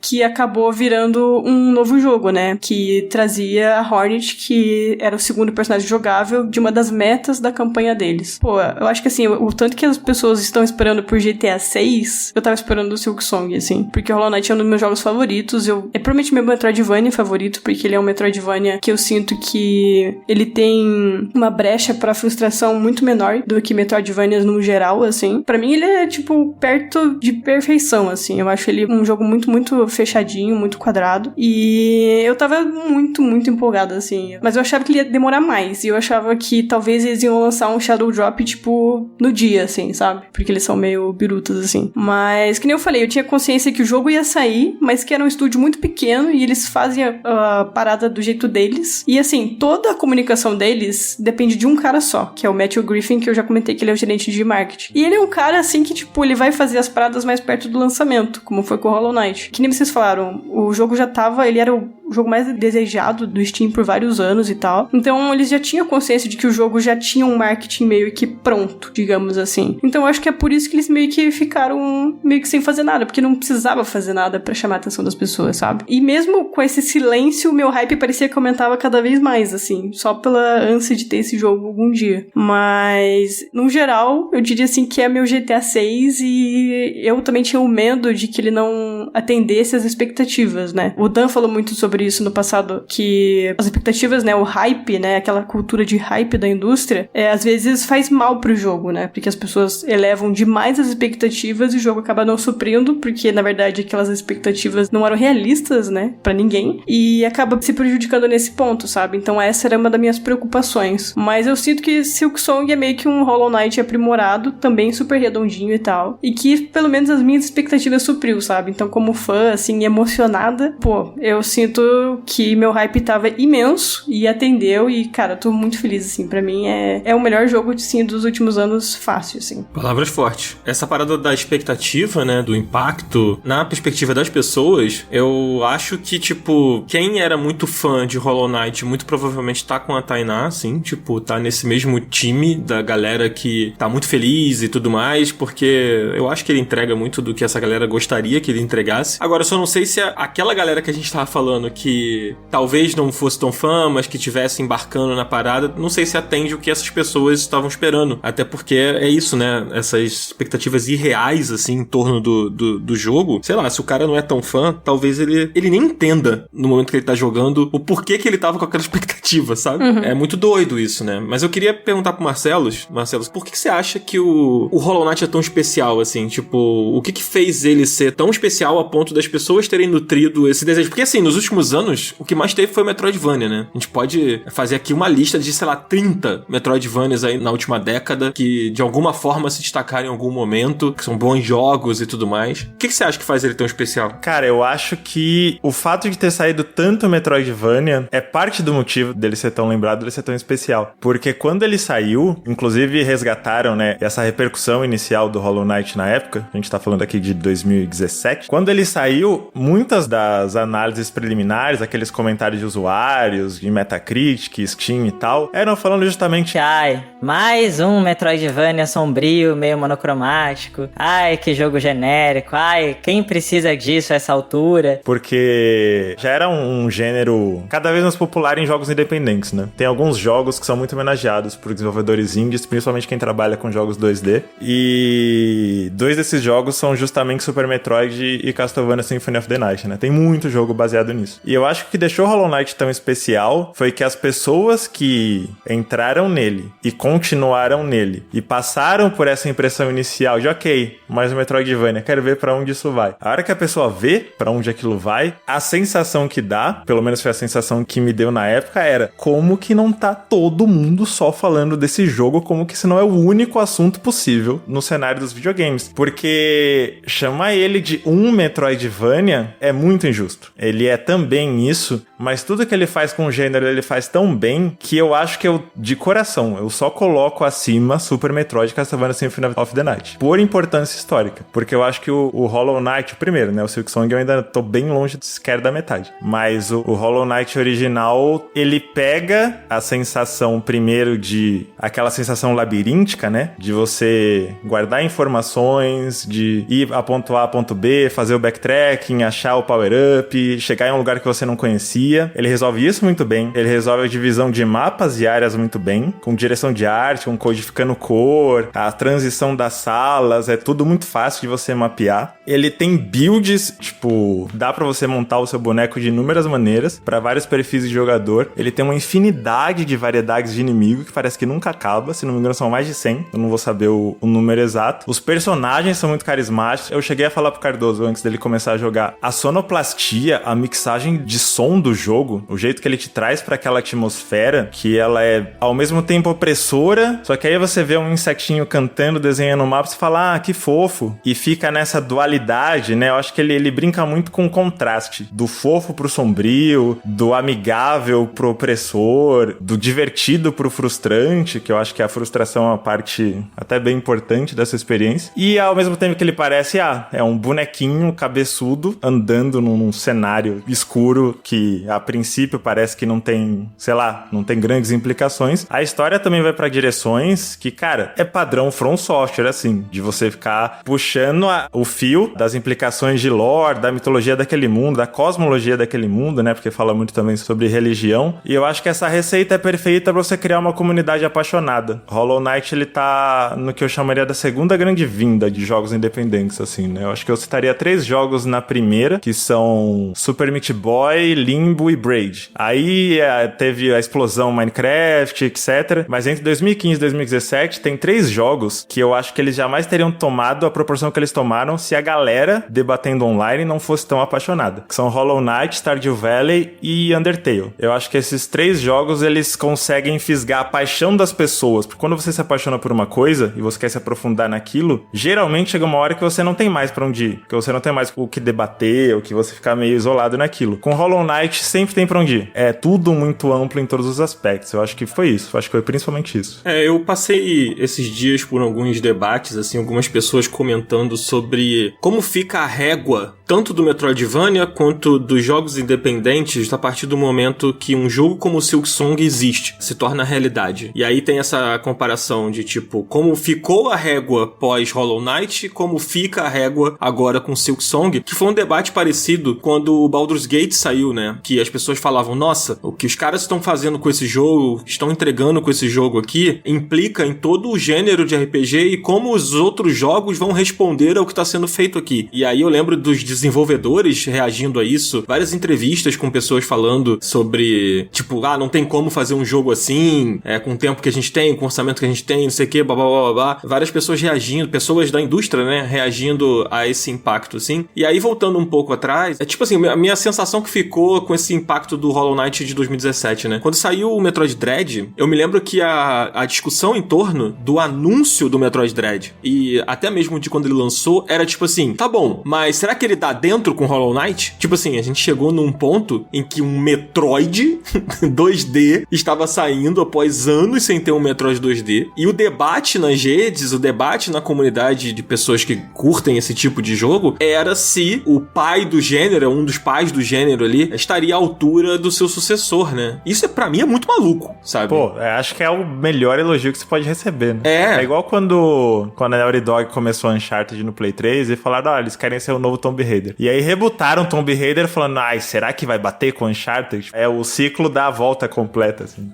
que acabou virando um novo jogo, né, que trazia a Hornet, que era o segundo personagem jogável de uma das metas da campanha deles. Pô, eu acho que assim, o tanto que as pessoas estão esperando por GTA 6, eu tava esperando o Silksong, assim, porque o Hollow Knight é um dos meus jogos favoritos. É provavelmente meu Metroidvania favorito, porque ele é um Metroidvania que eu sinto que ele tem uma brecha pra frustração muito menor do que Metroidvanias no geral, assim. Pra mim ele é, tipo, perto de perfeição, assim. Eu acho ele um jogo muito, muito fechadinho, muito quadrado. E eu tava muito, muito empolgada, assim. Mas eu achava que ele ia demorar mais. E eu achava que talvez eles iam lançar um Shadow Drop, tipo, no dia, assim, sabe? Porque eles são meio birutas, assim. Mas, que nem eu falei, eu tinha consciência que o jogo ia sair, mas que era um estúdio muito pequeno e eles fazem a parada do jeito deles. E, assim, toda a comunicação deles depende de um cara só, que é o Matthew Griffin, que eu já comentei que ele é o gerente de marketing. E ele é um cara, assim, que, tipo, ele vai fazer as paradas mais perto do lançamento, como foi com o Hollow Knight. Que nem vocês falaram, o jogo já tava, ele era o jogo mais desejado do Steam por vários anos e tal. Então, eles já tinham consciência de que o jogo já tinha um marketing meio que pronto, digamos assim. Então, eu acho que é por isso que eles meio que ficaram meio que sem fazer nada, porque não precisava fazer nada pra chamar a atenção das pessoas, sabe? E mesmo com esse silêncio, o meu hype parecia que aumentava cada vez mais, assim, só pela ânsia de ter esse jogo algum dia. Mas, no geral, eu diria assim que é meu GTA 6 e eu também tinha o medo de que ele não atendesse as expectativas, né? O Dan falou muito sobre isso no passado, que as expectativas, né, o hype, né, aquela cultura de hype da indústria, às vezes faz mal pro jogo, né? Porque as pessoas elevam demais as expectativas e o jogo acaba não suprindo, porque, na verdade, aquelas expectativas não eram realistas, né, pra ninguém, e acaba se prejudicando nesse ponto, sabe? Então essa era uma das minhas preocupações. Mas eu sinto que Silksong é meio que um Hollow Knight aprimorado, também super redondinho e tal, e que, pelo menos, as minhas expectativas supriu, sabe? Então, como fã, assim, emocionada, pô, eu sinto que meu hype tava imenso e atendeu. E, cara, tô muito feliz, assim. Pra mim é o melhor jogo, assim, dos últimos anos, fácil, assim. Palavras fortes. Essa parada da expectativa, né, do impacto, na perspectiva das pessoas, eu acho que, tipo, quem era muito fã de Hollow Knight, muito provavelmente tá com a Tainá, assim, tipo, tá nesse mesmo time da galera que tá muito feliz e tudo mais, porque eu acho que ele entrega muito do que essa galera gostaria que ele entregasse. Agora, eu só não sei se aquela galera que a gente tava falando que talvez não fosse tão fã, mas que tivesse embarcando na parada, não sei se atende o que essas pessoas estavam esperando. Até porque é isso, né? Essas expectativas irreais, assim, em torno do jogo. Sei lá, se o cara não é tão fã, talvez ele nem entenda no momento que ele tá jogando o porquê que ele tava com aquela expectativa, sabe? Uhum. É muito doido isso, né? Mas eu queria perguntar pro Marcelos, por que você acha que o Hollow Knight é tão especial, assim? Tipo, o que fez ele ser tão especial a ponto das pessoas terem nutrido esse desejo? Porque, assim, nos últimos anos, o que mais teve foi o Metroidvania, né? A gente pode fazer aqui uma lista de, sei lá, 30 Metroidvanias aí na última década que, de alguma forma, se destacaram em algum momento, que são bons jogos e tudo mais. O que você acha que faz ele tão especial? Cara, eu acho que o fato de ter saído tanto Metroidvania é parte do motivo dele ser tão lembrado, dele ser tão especial. Porque quando ele saiu, inclusive resgataram, né, essa repercussão inicial do Hollow Knight na época, a gente tá falando aqui de 2017, quando ele saiu, muitas das análises preliminares, aqueles comentários de usuários, de Metacritic, Steam e tal, eram falando justamente: ai, mais um Metroidvania sombrio, meio monocromático, ai, que jogo genérico, ai, quem precisa disso a essa altura? Porque já era um gênero cada vez mais popular em jogos independentes, né? Tem alguns jogos que são muito homenageados por desenvolvedores indies, principalmente quem trabalha com jogos 2D, e dois desses jogos são justamente Super Metroid e Castlevania Symphony of the Night, né? Tem muito jogo baseado nisso. E eu acho que o que deixou Hollow Knight tão especial foi que as pessoas que entraram nele e continuaram nele e passaram por essa impressão inicial de ok, mais um Metroidvania, quero ver pra onde isso vai. A hora que a pessoa vê pra onde aquilo vai, a sensação que dá, pelo menos foi a sensação que me deu na época, era como que não tá todo mundo só falando desse jogo, como que esse não é o único assunto possível no cenário dos videogames. Porque chamar ele de um Metroidvania é muito injusto. Ele é também isso, mas tudo que ele faz com o gênero, ele faz tão bem que eu acho que eu, de coração, eu só coloco acima Super Metroid e Castlevania Symphony of the Night, por importância histórica. Porque eu acho que o Hollow Knight, o primeiro, né, o Silksong, eu ainda tô bem longe sequer da metade. Mas o Hollow Knight original, ele pega a sensação, primeiro, de aquela sensação labiríntica, né, de você guardar informações, de ir a ponto A, ponto B, fazer o backtracking, achar o power-up, chegar em um lugar que você não conhecia. Ele resolve isso muito bem. Ele resolve a divisão de mapas e áreas muito bem, com direção de arte, com codificando cor, a transição das salas, é tudo muito fácil de você mapear. Ele tem builds, tipo, dá pra você montar o seu boneco de inúmeras maneiras, pra vários perfis de jogador. Ele tem uma infinidade de variedades de inimigo que parece que nunca acaba, se não me engano são mais de 100, eu não vou saber o número exato. Os personagens são muito carismáticos. Eu cheguei a falar pro Cardoso antes dele começar a jogar, a sonoplastia, a mixagem de som do jogo, o jeito que ele te traz pra aquela atmosfera, que ela é ao mesmo tempo opressora, só que aí você vê um insetinho cantando, desenhando o mapa, você fala, ah, que fofo, e fica nessa dualidade, né? Eu acho que ele brinca muito com o contraste do fofo pro sombrio, do amigável pro opressor, do divertido pro frustrante, que eu acho que a frustração é uma parte até bem importante dessa experiência, e ao mesmo tempo que ele parece, é um bonequinho cabeçudo andando num cenário escuro que a princípio parece que não tem, sei lá, não tem grandes implicações. A história também vai pra direções que, cara, é padrão From Software, assim, de você ficar puxando o fio das implicações de lore, da mitologia daquele mundo, da cosmologia daquele mundo, né, porque fala muito também sobre religião, e eu acho que essa receita é perfeita pra você criar uma comunidade apaixonada. Hollow Knight, ele tá no que eu chamaria da segunda grande vinda de jogos independentes, assim, né, eu acho que eu citaria 3 jogos na primeira, que são Super Meat Boy, Limbo e Braid. Aí teve a explosão Minecraft, etc. Mas entre 2015 e 2017 tem 3 jogos que eu acho que eles jamais teriam tomado a proporção que eles tomaram se a galera debatendo online não fosse tão apaixonada. Que são Hollow Knight, Stardew Valley e Undertale. Eu acho que esses 3 jogos, eles conseguem fisgar a paixão das pessoas. Porque quando você se apaixona por uma coisa e você quer se aprofundar naquilo, geralmente chega uma hora que você não tem mais pra onde ir. Que você não tem mais o que debater, ou que você ficar meio isolado naquilo. Com Hollow Knight sempre tem pra onde ir. É tudo muito amplo em todos os aspectos. Eu acho que foi isso. Eu acho que foi principalmente isso. Eu passei esses dias por alguns debates, assim, algumas pessoas comentando sobre como fica a régua tanto do Metroidvania quanto dos jogos independentes a partir do momento que um jogo como o Silksong existe, se torna realidade. E aí tem essa comparação de, tipo, como ficou a régua pós Hollow Knight, como fica a régua agora com Silksong, que foi um debate parecido quando o Baldur's Gate saiu, né? Que as pessoas falavam, nossa, o que os caras estão fazendo com esse jogo, estão entregando com esse jogo aqui, implica em todo o gênero de RPG e como os outros jogos vão responder ao que está sendo feito aqui. E aí eu lembro dos desenvolvedores reagindo a isso, várias entrevistas com pessoas falando sobre, tipo, não tem como fazer um jogo assim, com o tempo que a gente tem, com o orçamento que a gente tem, não sei o que, blá blá blá blá. Várias pessoas reagindo, pessoas da indústria, né, reagindo a esse impacto, assim. E aí, voltando um pouco atrás, tipo assim, a minha sensação que ficou com esse impacto do Hollow Knight de 2017, né? Quando saiu o Metroid Dread, eu me lembro que a discussão em torno do anúncio do Metroid Dread, e até mesmo de quando ele lançou, era tipo assim, tá bom, mas será que ele dá dentro com Hollow Knight? Tipo assim, a gente chegou num ponto em que um Metroid 2D estava saindo após anos sem ter um Metroid 2D, e o debate nas redes, o debate na comunidade de pessoas que curtem esse tipo de jogo, era se o pai do gênero, um dos pais do gênero ali, estaria à altura do seu sucessor, né? Isso pra mim é muito maluco, sabe? Pô, acho que é o melhor elogio que você pode receber, né? É igual quando a Naughty Dog começou a Uncharted no Play 3 e falaram, eles querem ser o novo Tomb Raider. E aí rebutaram Tomb Raider falando, será que vai bater com Uncharted? É o ciclo da volta completa, assim.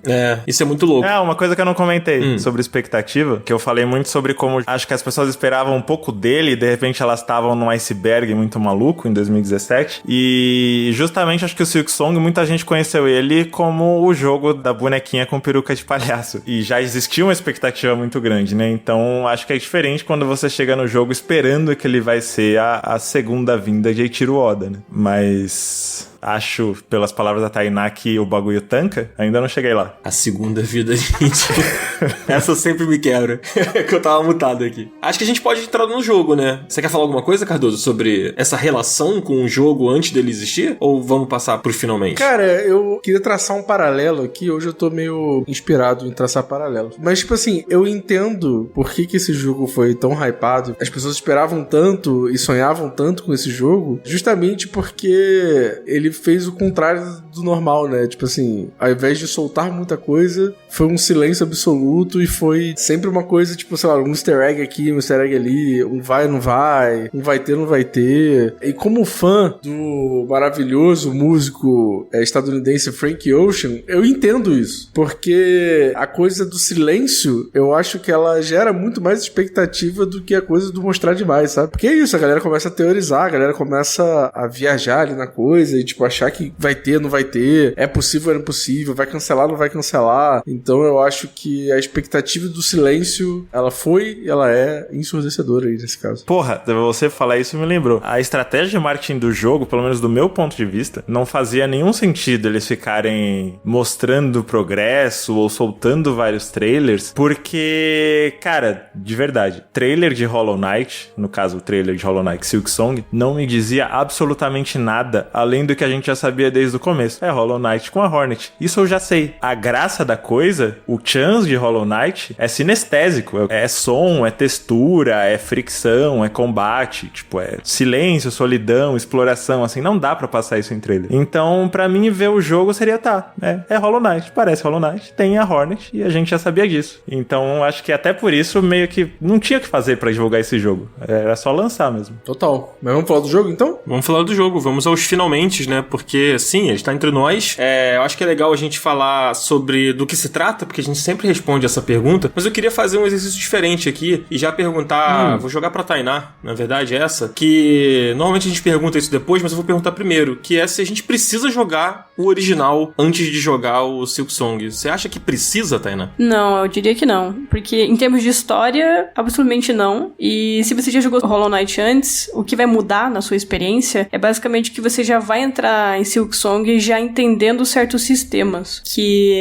Isso é muito louco. Uma coisa que eu não comentei sobre expectativa, que eu falei muito sobre como acho que as pessoas esperavam um pouco dele e de repente elas estavam num iceberg muito maluco em 2017. E justamente acho que o Silksong, muita gente conheceu ele como o jogo da bonequinha com peruca de palhaço. E já existia uma expectativa muito grande, né? Então acho que é diferente quando você chega no jogo esperando que ele vai ser a segunda vinda de Eiichiro Oda, né? Mas acho, pelas palavras da Tainá, que o bagulho tanca. Ainda não cheguei lá. A segunda vida, gente. Essa sempre me quebra. Que eu tava mutado aqui. Acho que a gente pode entrar no jogo, né? Você quer falar alguma coisa, Cardoso, sobre essa relação com o jogo antes dele existir? Ou vamos passar pro finalmente? Cara, eu queria traçar um paralelo aqui. Hoje eu tô meio inspirado em traçar paralelo. Mas, tipo assim, eu entendo por que esse jogo foi tão hypado. As pessoas esperavam tanto e sonhavam tanto com esse jogo, justamente porque ele fez o contrário do normal, né? Tipo assim, ao invés de soltar muita coisa, foi um silêncio absoluto e foi sempre uma coisa, tipo, sei lá, um easter egg aqui, um easter egg ali, um vai, não vai, um vai ter, não vai ter. E como fã do maravilhoso músico estadunidense Frank Ocean, eu entendo isso, porque a coisa do silêncio, eu acho que ela gera muito mais expectativa do que a coisa do mostrar demais, sabe? Porque é isso, a galera começa a teorizar, a galera começa a viajar ali na coisa e, tipo, achar que vai ter, não vai ter, é possível, é impossível, vai cancelar, não vai cancelar. Então eu acho que a expectativa do silêncio, ela foi e ela é ensurdecedora aí nesse caso. Porra, você falar isso me lembrou. A estratégia de marketing do jogo, pelo menos do meu ponto de vista, não fazia nenhum sentido eles ficarem mostrando progresso ou soltando vários trailers, porque, cara, de verdade, trailer de Hollow Knight, no caso o trailer de Hollow Knight Silksong, não me dizia absolutamente nada, além do que a gente já sabia desde o começo. É Hollow Knight com a Hornet. Isso eu já sei. A graça da coisa, o chance de Hollow Knight é sinestésico. É som, é textura, é fricção, é combate. Tipo, é silêncio, solidão, exploração. Assim, não dá pra passar isso em trailer. Então, pra mim, ver o jogo seria, é Hollow Knight. Parece Hollow Knight. Tem a Hornet e a gente já sabia disso. Então, acho que até por isso, meio que não tinha o que fazer pra divulgar esse jogo. Era só lançar mesmo. Total. Mas vamos falar do jogo, então? Vamos falar do jogo. Vamos aos finalmente, né? Porque, sim, ele está entre nós. Eu acho que é legal a gente falar sobre do que se trata, porque a gente sempre responde essa pergunta. Mas eu queria fazer um exercício diferente aqui e já perguntar... Vou jogar pra Tainá, na verdade, essa. Que normalmente a gente pergunta isso depois, mas eu vou perguntar primeiro. Que é se a gente precisa jogar o original antes de jogar o Silksong. Você acha que precisa, Tainá? Não, eu diria que não. Porque em termos de história, absolutamente não. E se você já jogou Hollow Knight antes, o que vai mudar na sua experiência é basicamente que você já vai entrar entrar em Silksong já entendendo certos sistemas, que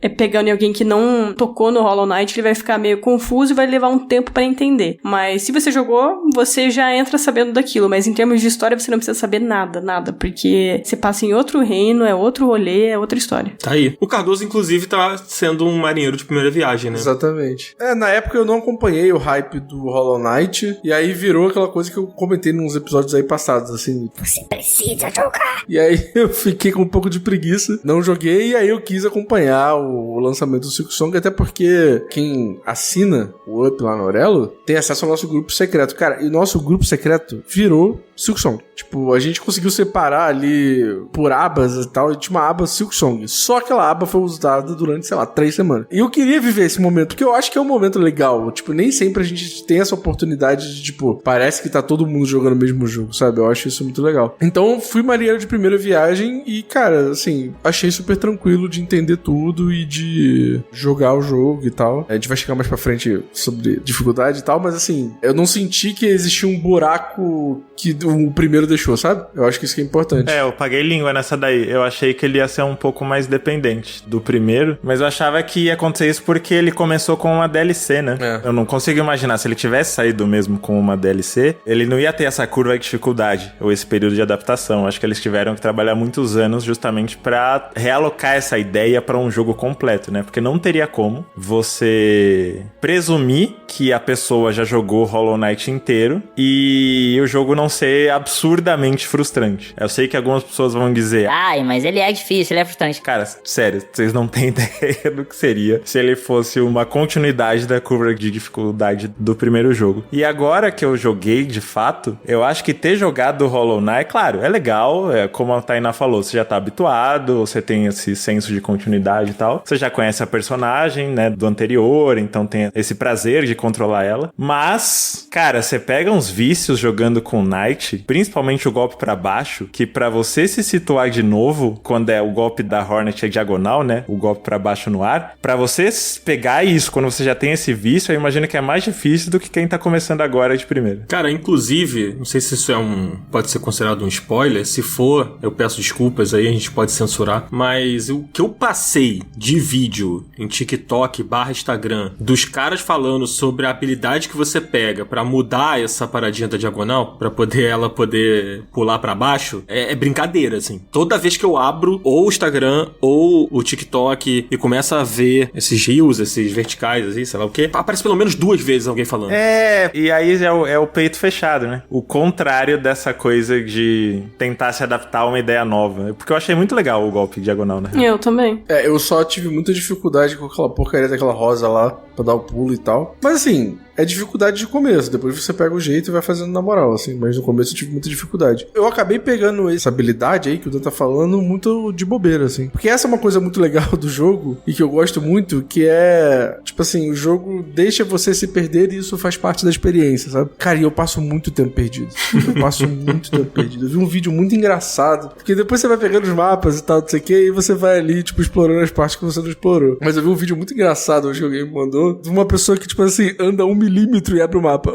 é pegando em alguém que não tocou no Hollow Knight, ele vai ficar meio confuso e vai levar um tempo pra entender. Mas se você jogou, você já entra sabendo daquilo, mas em termos de história você não precisa saber nada, porque você passa em outro reino, é outro rolê, é outra história. Tá aí. O Cardoso, inclusive, tá sendo um marinheiro de primeira viagem, né? Exatamente. Na época eu não acompanhei o hype do Hollow Knight, e aí virou aquela coisa que eu comentei nos episódios aí passados, assim. Você precisa jogar. E aí eu fiquei com um pouco de preguiça, não joguei, e aí eu quis acompanhar o lançamento do Silksong, até porque quem assina o Up lá no Aurelo tem acesso ao nosso grupo secreto. Cara, e o nosso grupo secreto virou Silksong. Tipo, a gente conseguiu separar ali por abas e tal, e tinha uma aba Silksong. Só aquela aba foi usada durante, sei lá, 3 semanas. E eu queria viver esse momento, porque eu acho que é um momento legal. Tipo, nem sempre a gente tem essa oportunidade de, tipo, parece que tá todo mundo jogando o mesmo jogo, sabe? Eu acho isso muito legal. Então, fui marinheiro de primeira viagem e, cara, assim, achei super tranquilo de entender tudo e de jogar o jogo e tal. A gente vai chegar mais pra frente sobre dificuldade e tal, mas, assim, eu não senti que existia um buraco que o primeiro deixou, sabe? Eu acho que isso que é importante. Eu paguei língua nessa daí. Eu achei que ele ia ser um pouco mais dependente do primeiro, mas eu achava que ia acontecer isso porque ele começou com uma DLC, né? Eu não consigo imaginar, se ele tivesse saído mesmo com uma DLC, ele não ia ter essa curva de dificuldade, ou esse período de adaptação. Acho que eles tiveram que trabalhar muitos anos justamente pra realocar essa ideia pra um jogo completo, né? Porque não teria como você presumir que a pessoa já jogou Hollow Knight inteiro e o jogo não ser absurdamente frustrante. Eu sei que algumas pessoas vão dizer: ai, mas ele é difícil, ele é frustrante. Cara, sério, vocês não têm ideia do que seria se ele fosse uma continuidade da curva de dificuldade do primeiro jogo. E agora que eu joguei, de fato, eu acho que ter jogado Hollow Knight, claro, é legal, como a Tainá falou, você já tá habituado, você tem esse senso de continuidade e tal, você já conhece a personagem, né, do anterior, então tem esse prazer de controlar ela. Mas, cara, você pega uns vícios jogando com Knight, principalmente o golpe pra baixo, que pra você se situar de novo, quando é o golpe da Hornet é diagonal, né, o golpe pra baixo no ar, pra você pegar isso quando você já tem esse vício, eu imagino que é mais difícil do que quem tá começando agora de primeira. Cara, inclusive, não sei se isso pode ser considerado um spoiler, se for, eu peço desculpas aí, a gente pode censurar, mas o que eu passei de vídeo em TikTok / Instagram dos caras falando sobre a habilidade que você pega pra mudar essa paradinha da diagonal, pra ela poder pular pra baixo, é brincadeira, assim. Toda vez que eu abro ou o Instagram ou o TikTok e começo a ver esses reels, esses verticais, assim, sei lá o quê, aparece pelo menos 2 vezes alguém falando. E aí é o peito fechado, né? O contrário dessa coisa de tentar se adaptar a uma ideia nova. Porque eu achei muito legal o golpe diagonal, né? Eu também. Eu só tive muita dificuldade com aquela porcaria daquela rosa lá, pra dar o pulo e tal. Mas assim, é dificuldade de começo. Depois você pega o jeito e vai fazendo na moral, assim. Mas no começo eu tive muita dificuldade. Eu acabei pegando essa habilidade aí que o Dan tá falando muito de bobeira, assim. Porque essa é uma coisa muito legal do jogo e que eu gosto muito, que é, tipo assim, o jogo deixa você se perder e isso faz parte da experiência, sabe? Cara, e eu passo muito tempo perdido. Eu vi um vídeo muito engraçado, porque depois você vai pegando os mapas e tal, não sei o que, e você vai ali, tipo, explorando as partes que você não explorou. Mas eu vi um vídeo muito engraçado hoje que alguém me mandou, de uma pessoa que, tipo assim, anda 1 milímetro e abre o mapa.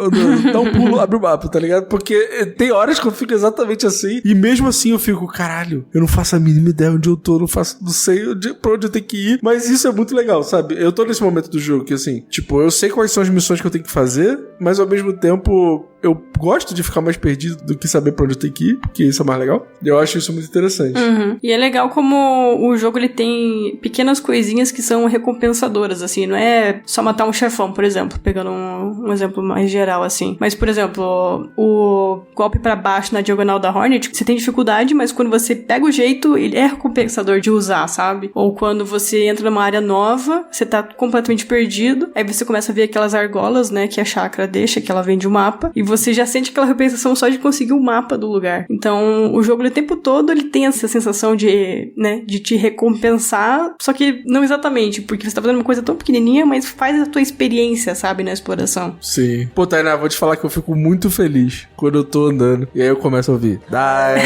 Dá um pulo, abre o mapa, tá ligado? Porque tem horas que eu fico exatamente assim, e mesmo assim eu fico, caralho, eu não faço a mínima ideia onde eu tô, não sei pra onde eu tenho que ir, mas isso é muito legal, sabe? Eu tô nesse momento do jogo que, assim, tipo, eu sei quais são as missões que eu tenho que fazer, mas ao mesmo tempo eu gosto de ficar mais perdido do que saber pra onde eu tenho que ir, porque isso é mais legal. Eu acho isso muito interessante. Uhum. E é legal como o jogo ele tem pequenas coisinhas que são recompensadoras, assim, não é só matar um chefão, por exemplo, pegando um exemplo mais geral, assim. Mas, por exemplo, o golpe pra baixo na diagonal da Hornet, você tem dificuldade, mas quando você pega o jeito, ele é recompensador de usar, sabe? Ou quando você entra numa área nova, você tá completamente perdido, aí você começa a ver aquelas argolas, né, que a chakra deixa, que ela vem de um mapa, e você já sente aquela recompensação só de conseguir o mapa do lugar. Então, o jogo, o tempo todo, ele tem essa sensação de, né, de te recompensar, só que não exatamente, porque você tá fazendo uma coisa tão pequenininha, mas faz a tua experiência, sabe, na exploração. Sim. Pô, Tainá, vou te falar que eu fico muito feliz quando eu tô andando, e aí eu começo a ouvir. Dai.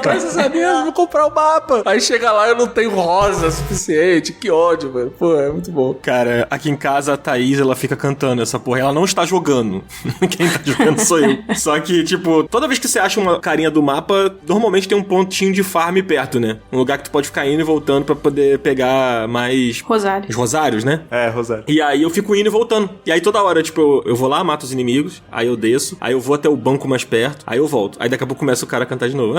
Faz essa merda, vou comprar o mapa. Aí chega lá e eu não tenho rosa suficiente. Que ódio, velho. Pô, é muito bom. Cara, aqui em casa a Thaís, ela fica cantando essa porra. Ela não está jogando. Quem tá jogando sou eu. Só que, tipo, toda vez que você acha uma carinha do mapa, normalmente tem um pontinho de farm perto, né? Um lugar que tu pode ficar indo e voltando pra poder pegar mais... Rosário. Os rosários, né? É, Rosário. E aí eu fico indo e voltando. E aí toda hora, tipo, eu vou lá, mato os inimigos, aí eu desço, aí eu vou até o banco mais perto, aí eu volto. Aí daqui a pouco começa o cara a cantar de novo.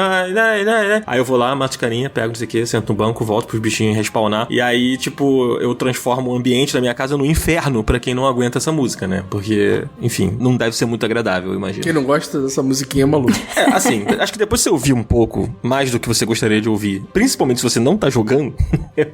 Aí eu vou lá, mato os carinha, pego não sei o que, sento no banco, volto pros bichinhos respawnar. E aí, tipo, eu transformo o ambiente da minha casa no inferno pra quem não aguenta essa música, né? Porque, enfim, não deve ser muito agradável, eu imagino. Quem não gosta dessa musiquinha é maluco. É, assim, acho que depois que você ouvir um pouco mais do que você gostaria de ouvir, principalmente se você não tá jogando,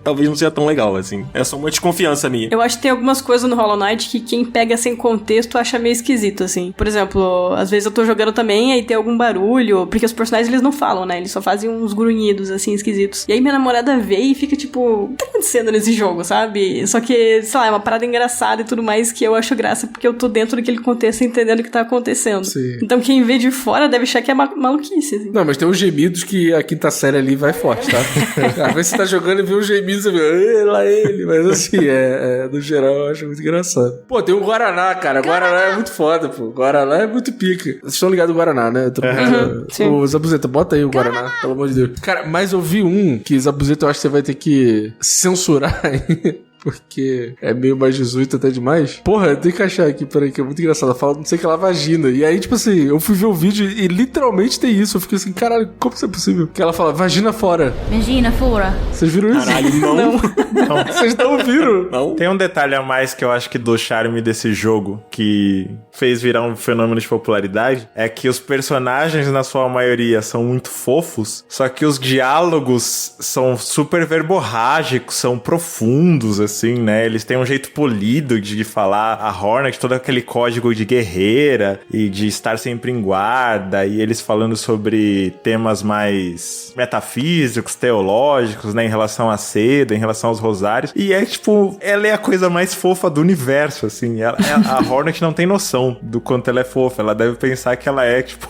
talvez não seja tão legal, assim. É só uma desconfiança minha. Eu acho que tem algumas coisas no Hollow Knight que quem pega sem contexto acha meio esquisito, assim. Por exemplo, às vezes eu tô jogando também, aí tem algum barulho, porque os personagens eles não falam, né? Eles só fazem uns grunhidos, assim, esquisitos. E aí minha namorada vê e fica tipo, o que tá acontecendo nesse jogo, sabe? Só que, sei lá, é uma parada engraçada e tudo mais que eu acho graça porque eu tô dentro daquele contexto entendendo o que tá acontecendo. Sim. Então quem vê de fora deve achar que é maluquice, assim. Não, mas tem uns gemidos que a quinta série ali vai forte, tá? Às vezes você tá jogando e vê um gemido, você vê, lá ele. Mas assim, no geral eu acho muito engraçado. Pô, tem o Guaraná, cara. Guaraná é muito foda, pô. Guaraná é muito pica. Vocês estão ligados no Guaraná, né? Ô, Zabuzeta, bota aí o Guaraná, pelo amor de Deus. Cara, mas eu vi um que, Zabuzeta, eu acho que você vai ter que censurar aí. Porque é meio mais 18 até demais. Porra, tem que achar aqui, peraí, que é muito engraçado. Ela fala, não sei o que lá, vagina. E aí, tipo assim, eu fui ver o vídeo e literalmente tem isso. Eu fiquei assim, caralho, como isso é possível? Que ela fala, vagina fora. Vagina fora. Vocês viram isso? Caralho, não. Vocês não viram? Não. Tem um detalhe a mais que eu acho que do charme desse jogo, que fez virar um fenômeno de popularidade, é que os personagens, na sua maioria, são muito fofos, só que os diálogos são super verborrágicos, são profundos, assim, né? Eles têm um jeito polido de falar. A Hornet, todo aquele código de guerreira e de estar sempre em guarda, e eles falando sobre temas mais metafísicos, teológicos, né? Em relação à seda, em relação aos rosários. E é, tipo, ela é a coisa mais fofa do universo, assim. A Hornet não tem noção do quanto ela é fofa. Ela deve pensar que ela é, tipo,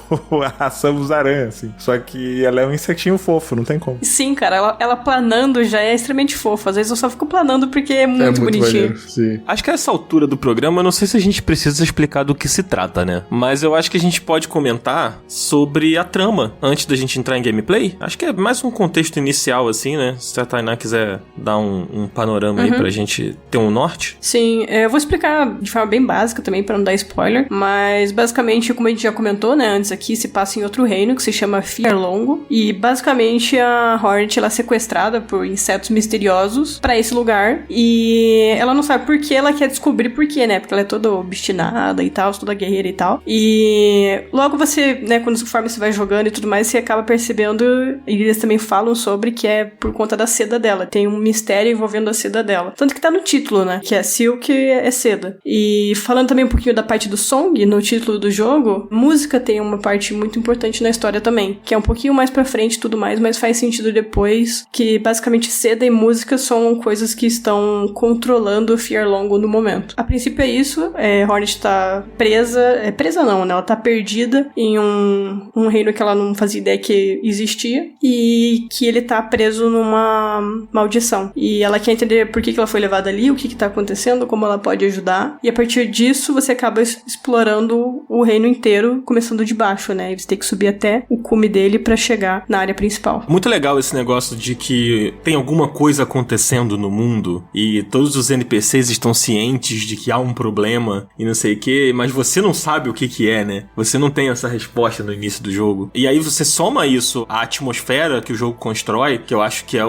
a Samus Aran, assim. Só que ela é um insetinho fofo, não tem como. Sim, cara, ela planando já é extremamente fofa. Às vezes eu só fico planando porque é muito bonitinho. Maneiro, sim. Acho que a essa altura do programa, eu não sei se a gente precisa explicar do que se trata, né? Mas eu acho que a gente pode comentar sobre a trama antes da gente entrar em gameplay. Acho que é mais um contexto inicial, assim, né? Se a Tainá quiser dar um panorama aí pra gente ter um norte. Sim, eu vou explicar de forma bem básica também, pra não dar spoiler. Mas, basicamente, como a gente já comentou, né, antes aqui, se passa em outro reino, que se chama Firlongo. E, basicamente, a Hornet, ela é sequestrada por insetos misteriosos pra esse lugar. E ela não sabe por que, ela quer descobrir por quê, né? Porque ela é toda obstinada e tal, toda guerreira e tal. E logo você, né, conforme você vai jogando e tudo mais, você acaba percebendo, e eles também falam sobre que é por conta da seda dela. Tem um mistério envolvendo a seda dela. Tanto que tá no título, né? Que é Silk é seda. E falando também um pouquinho da parte do song, no título do jogo, música tem uma parte muito importante na história também, que é um pouquinho mais pra frente e tudo mais, mas faz sentido depois, que basicamente seda e música são coisas que estão controlando o Firlongo no momento. A princípio é isso, Hornet tá presa não, né? Ela tá perdida em um reino que ela não fazia ideia que existia, e que ele tá preso numa maldição. E ela quer entender por que ela foi levada ali, o que tá acontecendo, como ela pode ajudar, e a partir disso você acaba explorando o reino inteiro, começando de baixo, né? E você tem que subir até o cume dele pra chegar na área principal. Muito legal esse negócio de que tem alguma coisa acontecendo no mundo e todos os NPCs estão cientes de que há um problema e não sei o que, mas você não sabe o que é, né? Você não tem essa resposta no início do jogo. E aí você soma isso à atmosfera que o jogo constrói, que eu acho que é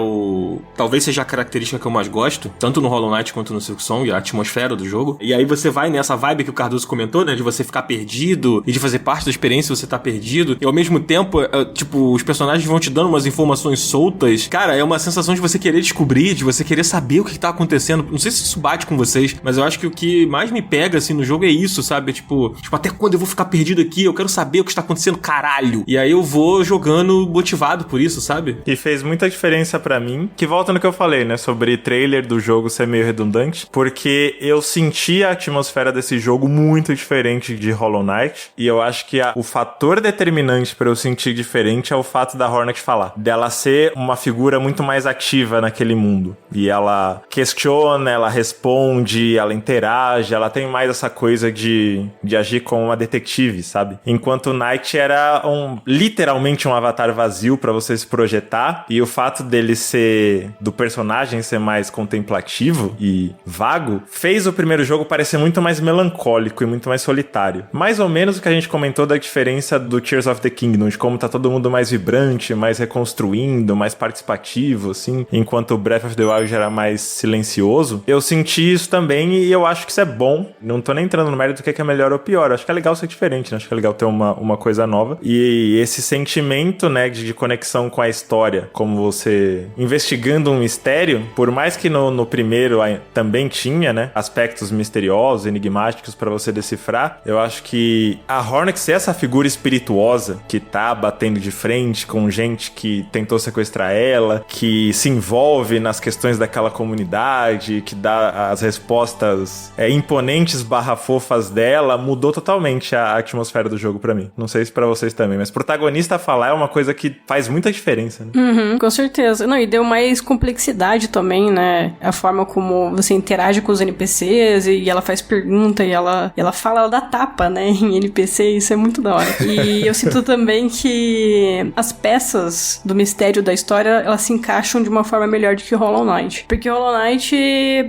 talvez seja a característica que eu mais gosto, tanto no Hollow Knight quanto no Silksong, a atmosfera do jogo. E aí você vai nessa vibe que o Cardoso comentou, né? De você ficar perdido e de fazer parte da experiência você tá perdido. E ao mesmo tempo, tipo, os personagens vão te dando umas informações soltas. Cara, é uma sensação de você querer descobrir, de você querer saber o que tá acontecendo acontecendo. Não sei se isso bate com vocês, mas eu acho que o que mais me pega, assim, no jogo é isso, sabe? Tipo, até quando eu vou ficar perdido aqui? Eu quero saber o que está acontecendo, caralho. E aí eu vou jogando motivado por isso, sabe? E fez muita diferença pra mim, que volta no que eu falei, né, sobre trailer do jogo ser meio redundante, porque eu senti a atmosfera desse jogo muito diferente de Hollow Knight, e eu acho que o fator determinante pra eu sentir diferente é o fato da Hornet falar, dela ser uma figura muito mais ativa naquele mundo, e ela questiona, ela responde, ela interage, ela tem mais essa coisa de agir como uma detetive, sabe? Enquanto o Knight era literalmente um avatar vazio pra você se projetar, e o fato dele do personagem ser mais contemplativo e vago, fez o primeiro jogo parecer muito mais melancólico e muito mais solitário. Mais ou menos o que a gente comentou da diferença do Tears of the Kingdom, de como tá todo mundo mais vibrante, mais reconstruindo, mais participativo, assim, enquanto o Breath of the Wild era mais silencioso. Eu senti isso também e eu acho que isso é bom. Não tô nem entrando no mérito do que é melhor ou pior. Eu acho que é legal ser diferente, né? Acho que é legal ter uma coisa nova. E esse sentimento, né, de conexão com a história, como você investigando um mistério, por mais que no primeiro também tinha, né, aspectos misteriosos, enigmáticos pra você decifrar, eu acho que a Hornet ser essa figura espirituosa que tá batendo de frente com gente que tentou sequestrar ela, que se envolve nas questões daquela comunidade, que dá as respostas imponentes / fofas dela, mudou totalmente a atmosfera do jogo pra mim. Não sei se pra vocês também, mas protagonista falar é uma coisa que faz muita diferença, né? Uhum, com certeza. Não, e deu mais complexidade também, né? A forma como você interage com os NPCs e ela faz pergunta e ela fala, ela dá tapa, né, em NPC, isso é muito da hora. E eu sinto também que as peças do mistério da história, elas se encaixam de uma forma melhor do que Hollow Knight. Porque Hollow Knight,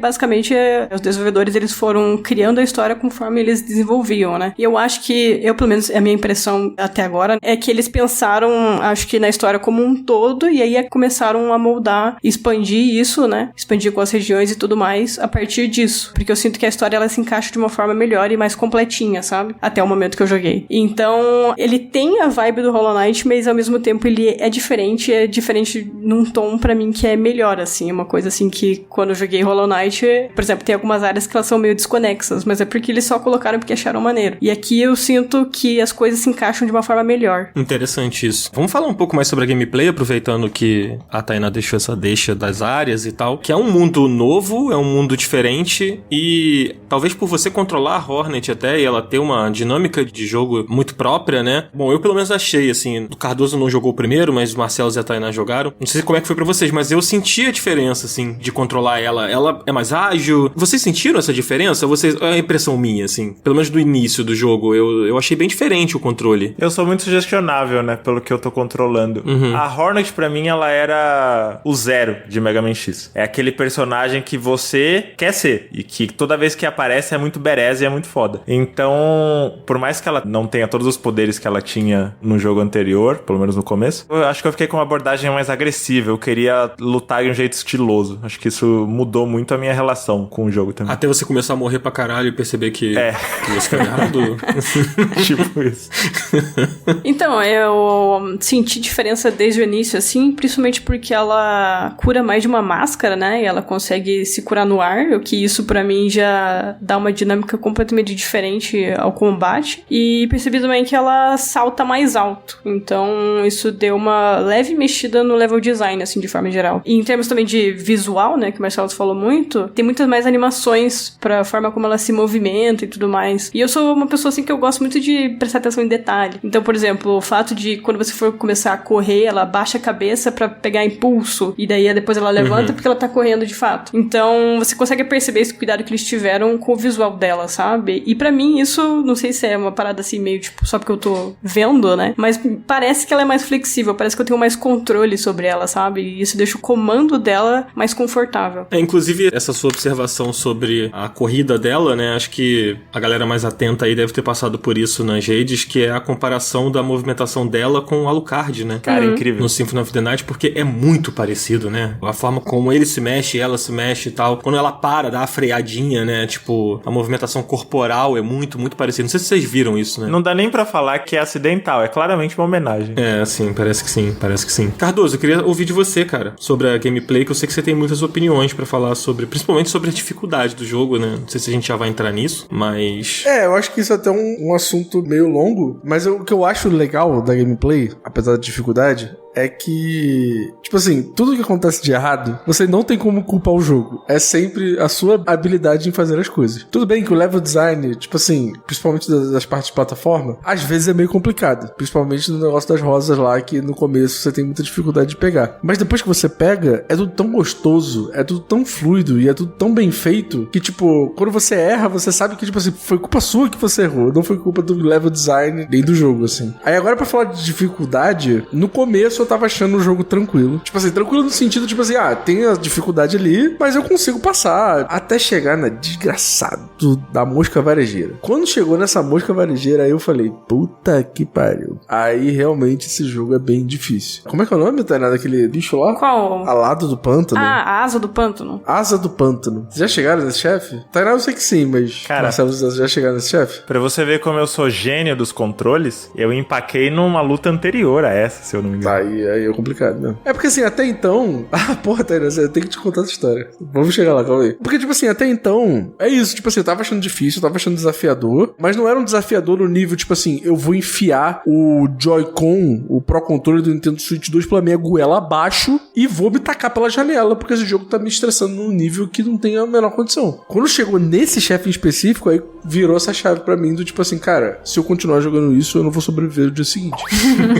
basicamente, os desenvolvedores, eles foram criando a história conforme eles desenvolviam, né? E eu acho que, pelo menos, a minha impressão até agora, é que eles pensaram, acho que na história como um todo, e aí começaram a moldar, expandir isso, né? Expandir com as regiões e tudo mais, a partir disso. Porque eu sinto que a história, ela se encaixa de uma forma melhor e mais completinha, sabe? Até o momento que eu joguei. Então, ele tem a vibe do Hollow Knight, mas ao mesmo tempo ele é diferente num tom pra mim que é melhor, assim. Uma coisa assim que quando eu joguei Hollow Knight, por exemplo, tem algumas áreas que elas são meio desconexas, mas é porque eles só colocaram porque acharam maneiro. E aqui eu sinto que as coisas se encaixam de uma forma melhor. Interessante isso. Vamos falar um pouco mais sobre a gameplay, aproveitando que a Tainá deixou essa deixa das áreas e tal, que é um mundo novo, é um mundo diferente e talvez por você controlar a Hornet até e ela ter uma dinâmica de jogo muito própria, né? Bom, eu pelo menos achei, assim, o Cardoso não jogou o primeiro, mas o Marcelo e a Tainá jogaram. Não sei como é que foi pra vocês, mas eu senti a diferença, assim, de controlar ela. Ela é mais ágil. Vocês sentiram essa diferença? É a impressão minha, assim, pelo menos do início do jogo. Eu achei bem diferente o controle. Eu sou muito sugestionável, né, pelo que eu tô controlando. Uhum. A Hornet, pra mim, ela era o zero de Mega Man X. É aquele personagem que você quer ser e que toda vez que aparece é muito badass e é muito foda. Então, por mais que ela não tenha todos os poderes que ela tinha no jogo anterior, pelo menos no começo, eu acho que eu fiquei com uma abordagem mais agressiva. Eu queria lutar de um jeito estiloso. Acho que isso mudou muito a minha relação com o jogo também. Até você começar a morrer pra caralho e perceber que você tá errado. Tipo isso. Então, eu senti diferença desde o início, assim, principalmente porque ela cura mais de uma máscara, né? E ela consegue se curar no ar, o que isso pra mim já dá uma dinâmica completamente diferente ao combate. E percebi também que ela salta mais alto. Então, isso deu uma leve mexida no level design, assim, de forma geral. E em termos também de visual, né, que o Marcelo falou muito, tem muitas mais animações pra forma como ela se movimenta e tudo mais. E eu sou uma pessoa, assim, que eu gosto muito de prestar atenção em detalhe. Então, por exemplo, o fato de quando você for começar a correr, ela baixa a cabeça pra pegar impulso, e daí depois ela levanta porque ela tá correndo de fato. Então, você consegue perceber esse cuidado que eles tiveram com o visual dela, sabe? E pra mim, isso, não sei se é uma parada assim, meio tipo, só porque eu tô vendo, né? Mas parece que ela é mais flexível, parece que eu tenho mais controle sobre ela, sabe? E isso deixa o comando dela mais confortável. Inclusive, essa sua observação sobre a corrida dela, né? Acho que a galera mais atenta aí deve ter passado por isso nas redes, que é a comparação da movimentação dela com o Alucard, né? Cara, incrível. No Symphony of the Night, porque é muito parecido, né? A forma como ele se mexe, ela se mexe e tal. Quando ela para, dá a freadinha, né? Tipo, a movimentação corporal é muito, muito parecida. Não sei se vocês viram isso, né? Não dá nem pra falar que é acidental, é claramente uma homenagem. É, sim, parece que sim. Cardoso, eu queria ouvir de você, cara, sobre a gameplay, que eu sei que você tem muitas opiniões pra falar sobre, principalmente sobre a dificuldade do jogo, né? Não sei se a gente já vai entrar nisso, mas... Eu acho que isso é até um assunto meio longo, mas o que eu acho legal da gameplay, apesar da dificuldade, é que, tipo assim, tudo que acontece de errado, você não tem como culpar o jogo. É sempre a sua habilidade em fazer as coisas. Tudo bem que o level design, tipo assim, principalmente das partes de plataforma, às vezes é meio complicado. Principalmente no negócio das rosas lá, que no começo você tem muita dificuldade de pegar. Mas depois que você pega, é tudo tão gostoso, é tudo tão fluido e é tudo tão bem feito que, tipo, quando você erra, você sabe que, tipo assim, foi culpa sua que você errou, não foi culpa do level design nem do jogo, assim. Aí agora pra falar de dificuldade, no começo eu tava achando o jogo tranquilo. Tipo assim, tranquilo no sentido, tipo assim, tem a dificuldade ali, mas eu consigo passar até chegar na desgraçado da mosca varejeira. Quando chegou nessa mosca varejeira, aí eu falei, puta que pariu. Aí realmente esse jogo é bem difícil. Como é que é o nome, Tainá, daquele bicho lá? Qual? Alado do pântano? A asa do pântano. Asa do pântano. Vocês já chegaram nesse chefe? Tainá, eu sei que sim, mas cara, Marcelo, vocês já chegaram nesse chefe? Pra você ver como eu sou gênio dos controles, eu empaquei numa luta anterior a essa, se eu não me engano. Aí é complicado, né? É porque assim, até então... porra, Tainá, eu tenho que te contar essa história. Vamos chegar lá, calma aí. Porque, tipo assim, até então... É isso, tipo assim, eu tava achando difícil, eu tava achando desafiador, mas não era um desafiador no nível, tipo assim, eu vou enfiar o Joy-Con, o Pro Controller do Nintendo Switch 2 pela minha goela abaixo e vou me tacar pela janela, porque esse jogo tá me estressando num nível que não tem a menor condição. Quando chegou nesse chefe em específico, aí virou essa chave pra mim do tipo assim, cara, se eu continuar jogando isso, eu não vou sobreviver no dia seguinte.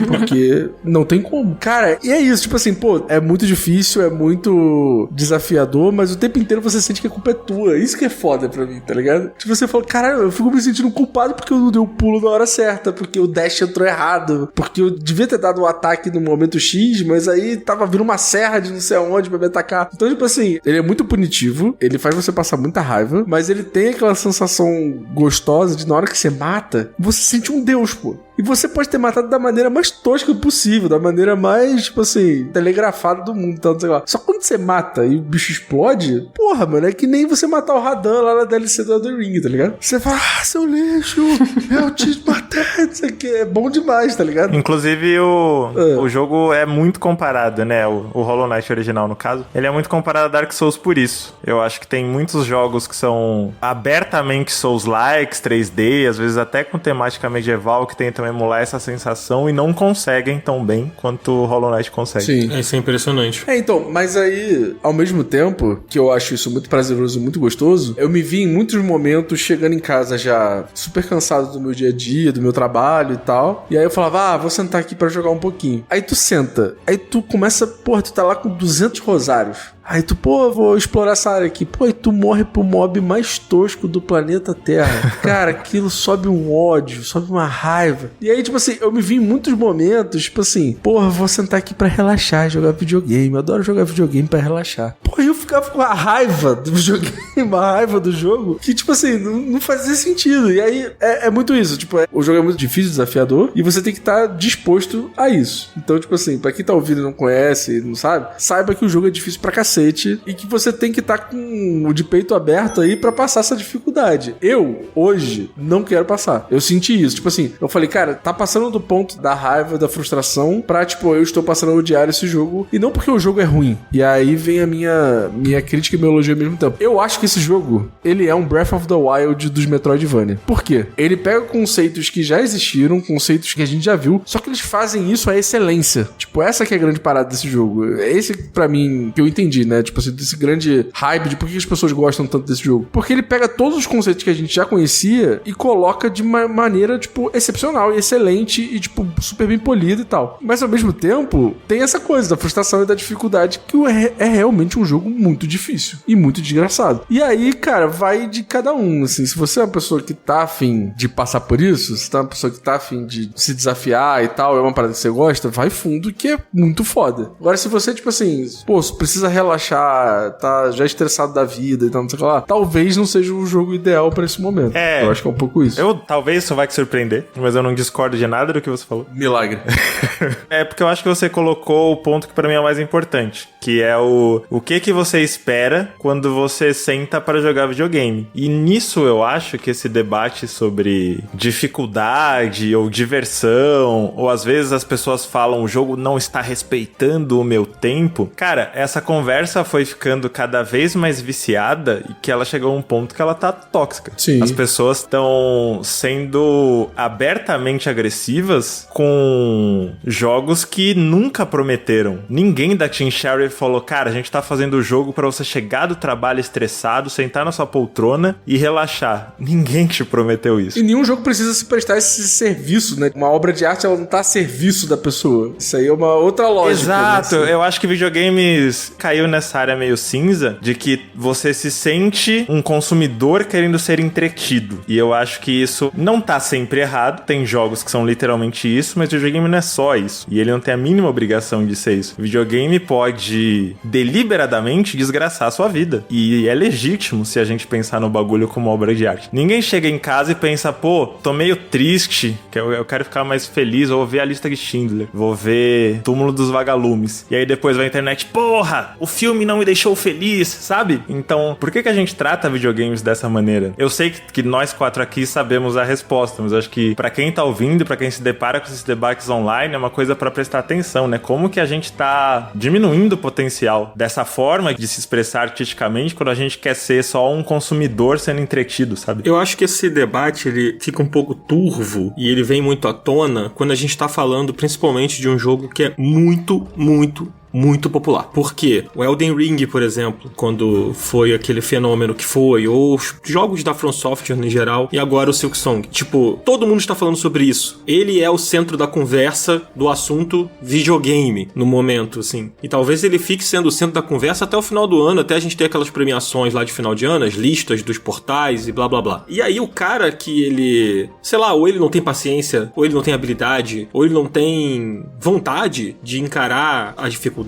Porque não tem como. Cara, e é isso, tipo assim, pô, é muito difícil, é muito desafiador, mas o tempo inteiro você sente que a culpa é tua. Isso que é foda pra mim, tá ligado? Tipo, você fala, caralho, eu fico me sentindo culpado porque eu não dei o pulo na hora certa, porque o dash entrou errado, porque eu devia ter dado o ataque no momento X, mas aí tava vindo uma serra de não sei aonde pra me atacar. Então, tipo assim, ele é muito punitivo, ele faz você passar muita raiva, mas ele tem aquela sensação gostosa de na hora que você mata, você sente um deus, pô. E você pode ter matado da maneira mais tosca possível, da maneira mais, tipo assim, telegrafada do mundo, então, sei lá. Só quando você mata e o bicho explode, porra, mano, é que nem você matar o Radan lá na DLC do Elden Ring, tá ligado? Você fala, seu lixo, eu te matei, isso aqui é bom demais, tá ligado? Inclusive, o jogo é muito comparado, né? O Hollow Knight original, no caso. Ele é muito comparado a Dark Souls por isso. Eu acho que tem muitos jogos que são abertamente Souls-likes, 3D, às vezes até com temática medieval, que tentam emular essa sensação e não conseguem tão bem quanto o Hollow Knight consegue. Sim. Isso é impressionante. Então, mas aí, ao mesmo tempo que eu acho isso muito prazeroso e muito gostoso, eu me vi em muitos momentos chegando em casa já super cansado do meu dia a dia, do meu trabalho e tal, e aí eu falava, vou sentar aqui pra jogar um pouquinho. Aí tu senta, aí tu começa, porra, tu tá lá com 200 rosários. Aí tu, vou explorar essa área aqui. E tu morre pro mob mais tosco do planeta Terra. Cara, aquilo sobe um ódio, sobe uma raiva. E aí, tipo assim, eu me vi em muitos momentos, tipo assim, vou sentar aqui pra relaxar, jogar videogame. Eu adoro jogar videogame pra relaxar. Eu ficava com a raiva do videogame, uma raiva do jogo, que, tipo assim, não fazia sentido. E aí, é muito isso. Tipo, o jogo é muito difícil, desafiador, e você tem que estar disposto a isso. Então, tipo assim, pra quem tá ouvindo e não conhece, não sabe, saiba que o jogo é difícil pra cacete e que você tem que estar com o de peito aberto aí pra passar essa dificuldade. Eu, hoje, não quero passar. Eu senti isso. Tipo assim, eu falei, cara, tá passando do ponto da raiva, da frustração pra, tipo, eu estou passando a odiar esse jogo. E não porque o jogo é ruim. E aí vem a minha crítica e meu elogio ao mesmo tempo. Eu acho que esse jogo, ele é um Breath of the Wild dos Metroidvania. Por quê? Ele pega conceitos que já existiram, conceitos que a gente já viu, só que eles fazem isso à excelência. Tipo, essa que é a grande parada desse jogo. Esse, pra mim, que eu entendi, né? Tipo assim, desse grande hype de por que as pessoas gostam tanto desse jogo. Porque ele pega todos os conceitos que a gente já conhecia e coloca de uma maneira, tipo, excepcional e excelente e, tipo, super bem polida e tal. Mas, ao mesmo tempo, tem essa coisa da frustração e da dificuldade que é realmente um jogo muito difícil e muito desgraçado. E aí, cara, vai de cada um, assim. Se você é uma pessoa que tá afim de passar por isso, se tá uma pessoa que tá afim de se desafiar e tal, é uma parada que você gosta, vai fundo, que é muito foda. Agora, se você, tipo assim, precisa relaxar, tá já estressado da vida e tal, não sei o que lá, talvez não seja o jogo ideal pra esse momento. Eu acho que é um pouco isso. Talvez isso vai te surpreender, mas eu não discordo de nada do que você falou. Milagre. Porque eu acho que você colocou o ponto que pra mim é o mais importante, que é o que você espera quando você senta para jogar videogame. E nisso eu acho que esse debate sobre dificuldade ou diversão, ou às vezes as pessoas falam o jogo não está respeitando o meu tempo, cara, essa conversa conversa foi ficando cada vez mais viciada e que ela chegou a um ponto que ela tá tóxica. Sim. As pessoas estão sendo abertamente agressivas com jogos que nunca prometeram. Ninguém da Team Cherry falou, cara, a gente tá fazendo o jogo pra você chegar do trabalho estressado, sentar na sua poltrona e relaxar. Ninguém te prometeu isso. E nenhum jogo precisa se prestar esse serviço, né? Uma obra de arte, ela não tá a serviço da pessoa. Isso aí é uma outra lógica. Exato. Né? Eu acho que videogames caiu nessa área meio cinza de que você se sente um consumidor querendo ser entretido. E eu acho que isso não tá sempre errado. Tem jogos que são literalmente isso, mas o videogame não é só isso. E ele não tem a mínima obrigação de ser isso. O videogame pode deliberadamente desgraçar a sua vida. E é legítimo se a gente pensar no bagulho como obra de arte. Ninguém chega em casa e pensa, pô, tô meio triste, que eu quero ficar mais feliz, ou vou ver a lista de Schindler, vou ver Túmulo dos Vagalumes. E aí depois vai a internet, porra, o filme não me deixou feliz, sabe? Então, por que a gente trata videogames dessa maneira? Eu sei que nós quatro aqui sabemos a resposta, mas acho que pra quem tá ouvindo, pra quem se depara com esses debates online, é uma coisa pra prestar atenção, né? Como que a gente tá diminuindo o potencial dessa forma de se expressar artisticamente quando a gente quer ser só um consumidor sendo entretido, sabe? Eu acho que esse debate, ele fica um pouco turvo e ele vem muito à tona quando a gente tá falando principalmente de um jogo que é muito popular. Por quê? O Elden Ring, por exemplo, quando foi aquele fenômeno que foi, ou os jogos da From Software em geral, e agora o Silksong. Tipo, todo mundo está falando sobre isso. Ele é o centro da conversa do assunto videogame no momento, assim. E talvez ele fique sendo o centro da conversa até o final do ano, até a gente ter aquelas premiações lá de final de ano, as listas dos portais e blá blá blá. E aí o cara que ele, sei lá, ou ele não tem paciência, ou ele não tem habilidade, ou ele não tem vontade de encarar as dificuldades,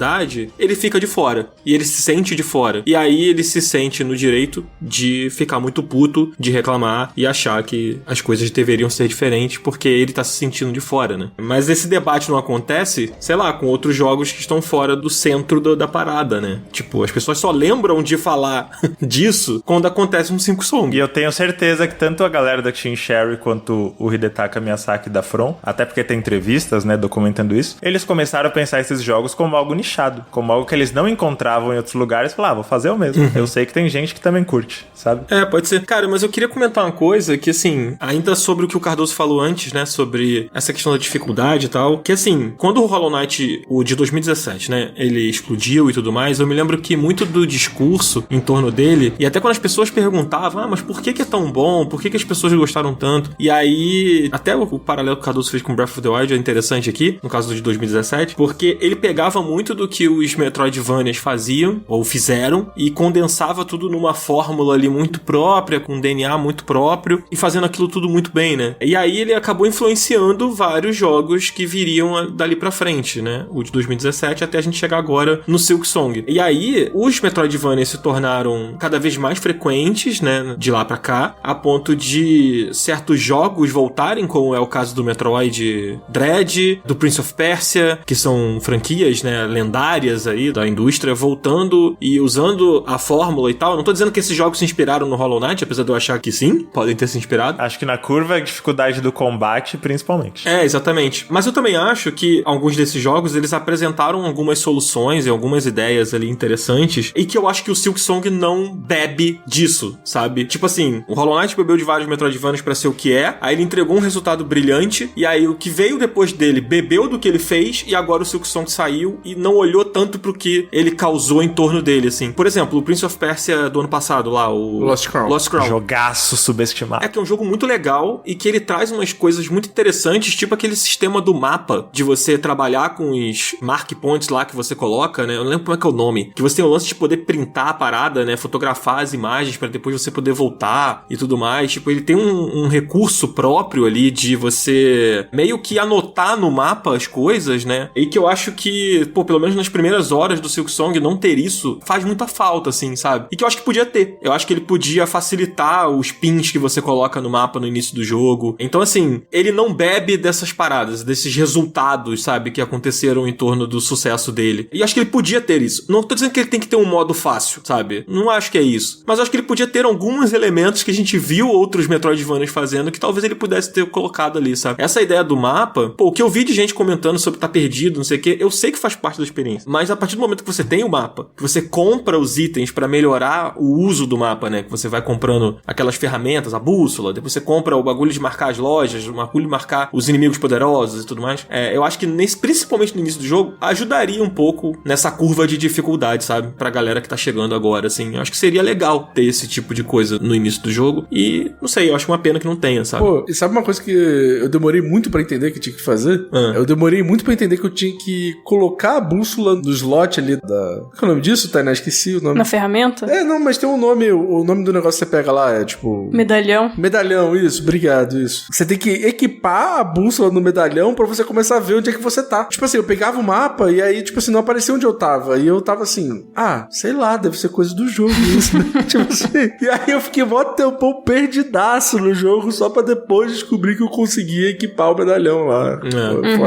ele fica de fora. E ele se sente de fora. E aí ele se sente no direito de ficar muito puto, de reclamar e achar que as coisas deveriam ser diferentes porque ele tá se sentindo de fora, né? Mas esse debate não acontece, sei lá, com outros jogos que estão fora do centro da parada, né? Tipo, as pessoas só lembram de falar disso quando acontece um Silksong. E eu tenho certeza que tanto a galera da Team Cherry quanto o Hidetaka Miyazaki da From, até porque tem entrevistas, né, documentando isso, eles começaram a pensar esses jogos como algo nichado, como algo que eles não encontravam em outros lugares, e falaram, vou fazer eu mesmo. Eu sei que tem gente que também curte, sabe? É, pode ser. Cara, mas eu queria comentar uma coisa que, assim, ainda sobre o que o Cardoso falou antes, né, sobre essa questão da dificuldade e tal, que, assim, quando o Hollow Knight, o de 2017, né, ele explodiu e tudo mais, eu me lembro que muito do discurso em torno dele, e até quando as pessoas perguntavam, mas por que é tão bom? Por que as pessoas gostaram tanto? E aí, até o paralelo que o Cardoso fez com Breath of the Wild é interessante aqui, no caso do de 2017, porque ele pegava muito do que os Metroidvanias faziam, ou fizeram, e condensava tudo numa fórmula ali muito própria, com um DNA muito próprio, e fazendo aquilo tudo muito bem, né? E aí ele acabou influenciando vários jogos que viriam dali pra frente, né? O de 2017 até a gente chegar agora no Silksong. E aí, os Metroidvanias se tornaram cada vez mais frequentes, né? De lá pra cá, a ponto de certos jogos voltarem, como é o caso do Metroid Dread, do Prince of Persia, que são franquias, né, lendárias aí da indústria, voltando e usando a fórmula e tal. Eu não tô dizendo que esses jogos se inspiraram no Hollow Knight, apesar de eu achar que sim, podem ter se inspirado. Acho que na curva a dificuldade do combate, principalmente. É, exatamente. Mas eu também acho que alguns desses jogos, eles apresentaram algumas soluções e algumas ideias ali interessantes, e que eu acho que o Silksong não bebe disso, sabe? Tipo assim, o Hollow Knight bebeu de vários Metroidvanias pra ser o que é, aí ele entregou um resultado brilhante, e aí o que veio depois dele bebeu do que ele fez, e agora o Silksong saiu e não olhou tanto pro que ele causou em torno dele, assim. Por exemplo, o Prince of Persia do ano passado lá, o Lost Crown. Jogaço subestimado. É que é um jogo muito legal e que ele traz umas coisas muito interessantes, tipo aquele sistema do mapa, de você trabalhar com os mark points lá que você coloca, né? Eu não lembro como é que é o nome. Que você tem o lance de poder printar a parada, né? Fotografar as imagens pra depois você poder voltar e tudo mais. Tipo, ele tem um recurso próprio ali de você meio que anotar no mapa as coisas, né? E que eu acho que, pô, pelo menos nas primeiras horas do Silksong não ter isso faz muita falta, assim, sabe? E que eu acho que podia ter. Eu acho que ele podia facilitar os pins que você coloca no mapa no início do jogo. Então, assim, ele não bebe dessas paradas, desses resultados, sabe, que aconteceram em torno do sucesso dele. E acho que ele podia ter isso. Não tô dizendo que ele tem que ter um modo fácil, sabe? Não acho que é isso. Mas acho que ele podia ter alguns elementos que a gente viu outros Metroidvanias fazendo que talvez ele pudesse ter colocado ali, sabe? Essa ideia do mapa, pô, o que eu vi de gente comentando sobre tá perdido, não sei o que, eu sei que faz parte da experiência. Mas a partir do momento que você tem o mapa, que você compra os itens pra melhorar o uso do mapa, né? Que você vai comprando aquelas ferramentas, a bússola, depois você compra o bagulho de marcar as lojas, o bagulho de marcar os inimigos poderosos e tudo mais. Eu acho que principalmente no início do jogo, ajudaria um pouco nessa curva de dificuldade, sabe? Pra galera que tá chegando agora, assim. Eu acho que seria legal ter esse tipo de coisa no início do jogo. E, não sei, eu acho uma pena que não tenha, sabe? Pô, e sabe uma coisa que eu demorei muito pra entender que eu tinha que fazer? Eu demorei muito pra entender que eu tinha que colocar a bússola no slot ali da... Qual é o nome disso, Tainá? Esqueci o nome. Na ferramenta? Não, mas tem um nome, o nome do negócio que você pega lá é tipo... Medalhão. Medalhão, isso, obrigado, isso. Você tem que equipar a bússola no medalhão pra você começar a ver onde é que você tá. Tipo assim, eu pegava o mapa e aí, tipo assim, não aparecia onde eu tava. E eu tava assim, sei lá, deve ser coisa do jogo isso, né? Tipo assim. E aí eu fiquei mó tempão perdidaço no jogo só pra depois descobrir que eu conseguia equipar o medalhão lá.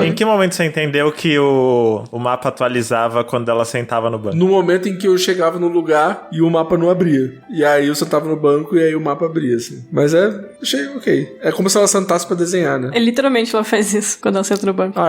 Em que momento você entendeu que o mapa atualizava quando ela sentava no banco? No momento em que eu chegava no lugar e o mapa não abria. E aí eu sentava no banco e aí o mapa abria, assim. Mas achei ok. É como se ela sentasse pra desenhar, né? Literalmente ela faz isso quando ela senta no banco.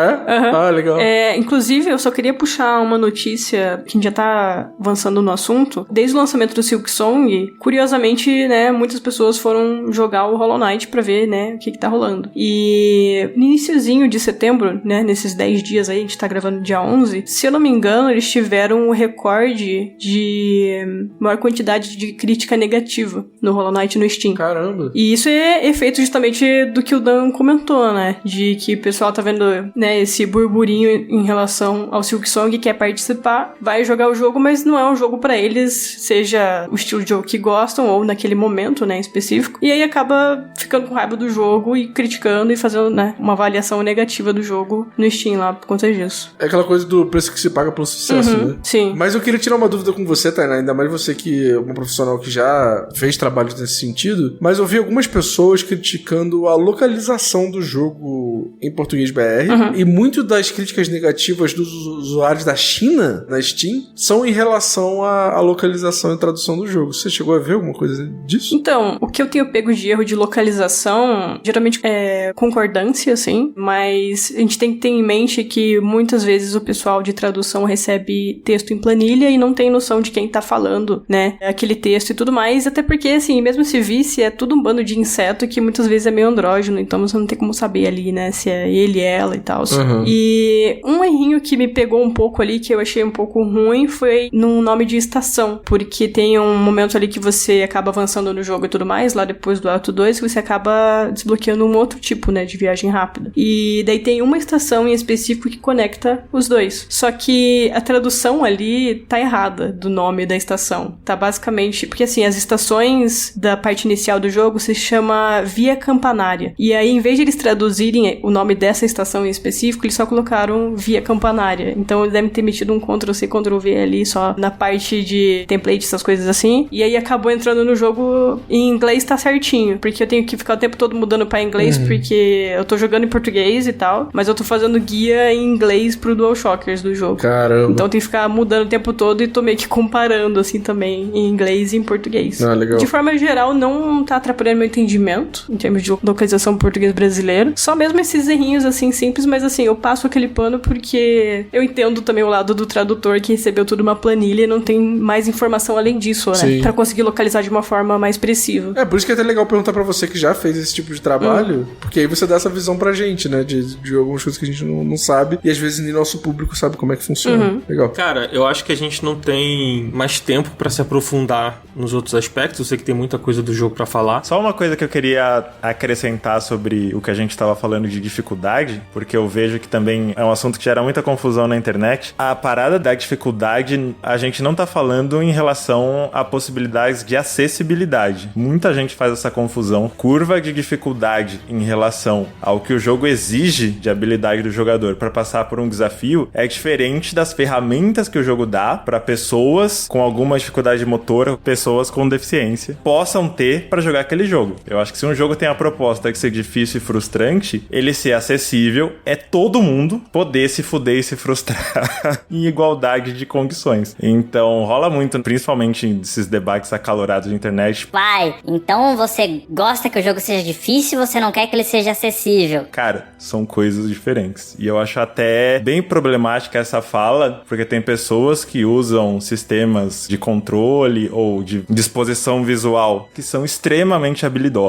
Legal. Inclusive, eu só queria puxar uma notícia que a gente já tá avançando no assunto. Desde o lançamento do Silksong, curiosamente, né, muitas pessoas foram jogar o Hollow Knight pra ver, né, o que tá rolando. E no iniciozinho de setembro, né, nesses 10 dias aí, a gente tá gravando dia 11, se eu não me engano, eles tiveram o recorde de maior quantidade de crítica negativa no Hollow Knight no Steam. Caramba. E isso é efeito justamente do que o Dan comentou, né, de que o pessoal tá vendo, né, esse burburinho em relação ao Silksong, quer participar, vai jogar o jogo, mas não é um jogo pra eles, seja o estilo de jogo que gostam ou naquele momento, né, específico. E aí acaba ficando com raiva do jogo e criticando e fazendo, né, uma avaliação negativa do jogo no Steam lá por conta disso. É aquela coisa do preço que se paga pelo sucesso, né? Sim. Mas eu queria tirar uma dúvida com você, Tainá, ainda mais você que é uma profissional que já fez trabalhos nesse sentido, mas eu vi algumas pessoas criticando a localização do jogo em português BR, e muito das críticas negativas dos usuários da China na Steam são em relação à localização e tradução do jogo. Você chegou a ver alguma coisa disso? Então, o que eu tenho pego de erro de localização, geralmente é concordância, assim, mas a gente tem que ter em mente que muitas vezes o pessoal de tradução recebe texto em planilha e não tem noção de quem tá falando, né, aquele texto e tudo mais, até porque, assim, mesmo se visse, é tudo um bando de inseto que muitas vezes é meio andrógeno, então você não tem como saber ali, né, se é ele, ela e tal. E um errinho que me pegou um pouco ali, que eu achei um pouco ruim, foi no nome de estação, porque tem um momento ali que você acaba avançando no jogo e tudo mais, lá depois do ato 2, que você acaba desbloqueando um outro tipo, né, de viagem rápida. E daí tem uma estação em específico que conecta os dois. Só que a tradução ali tá errada do nome da estação. Tá basicamente... Porque assim, as estações da parte inicial do jogo se chama Via Campanária. E aí, em vez de eles traduzirem o nome dessa estação em específico, eles só colocaram Via Campanária. Então eles devem ter metido um Ctrl-C, Ctrl-V ali só na parte de template, essas coisas assim. E aí acabou entrando no jogo em inglês, tá certinho. Porque eu tenho que ficar o tempo todo mudando pra inglês, porque eu tô jogando em português e tal, mas eu tô fazendo guia em inglês pro DualShockers do jogo. Caramba. Então eu tenho que ficar mudando o tempo todo e tô meio que comparando, assim, também, em inglês e em português. Legal. De forma geral, não tá atrapalhando meu entendimento, em termos de localização português brasileiro. Só mesmo esses errinhos, assim, simples, mas assim, eu passo aquele pano porque eu entendo também o lado do tradutor que recebeu tudo uma planilha e não tem mais informação além disso, né? Sim. Pra conseguir localizar de uma forma mais precisa. Por isso que é até legal perguntar pra você que já fez esse tipo de trabalho, porque aí você dá essa visão pra gente, né? De algumas coisas que a gente não sabe e às vezes nem nosso público sabe como é que funciona. Legal. Cara, eu acho que a gente não tem mais tempo pra se aprofundar nos outros aspectos. Eu sei que tem muita coisa do jogo pra falar. Só uma coisa que eu queria acrescentar sobre o que a gente tava falando de dificuldade, porque eu vejo que também é um assunto que gera muita confusão na internet. A parada da dificuldade, a gente não tá falando em relação a possibilidades de acessibilidade. Muita gente faz essa confusão. Curva de dificuldade em relação ao que o jogo exige de habilidade do jogador para passar por um desafio é diferente das ferramentas que o jogo dá para pessoas com alguma dificuldade motora, pessoas com deficiência, possam ter para jogar aquele jogo. Eu Eu acho que se um jogo tem a proposta de ser difícil e frustrante, ele ser acessível é todo mundo poder se fuder e se frustrar em igualdade de condições. Então rola muito, principalmente nesses debates acalorados de internet. Vai, então você gosta que o jogo seja difícil, você não quer que ele seja acessível. Cara, são coisas diferentes. E eu acho até bem problemática essa fala, porque tem pessoas que usam sistemas de controle ou de disposição visual que são extremamente habilidosas.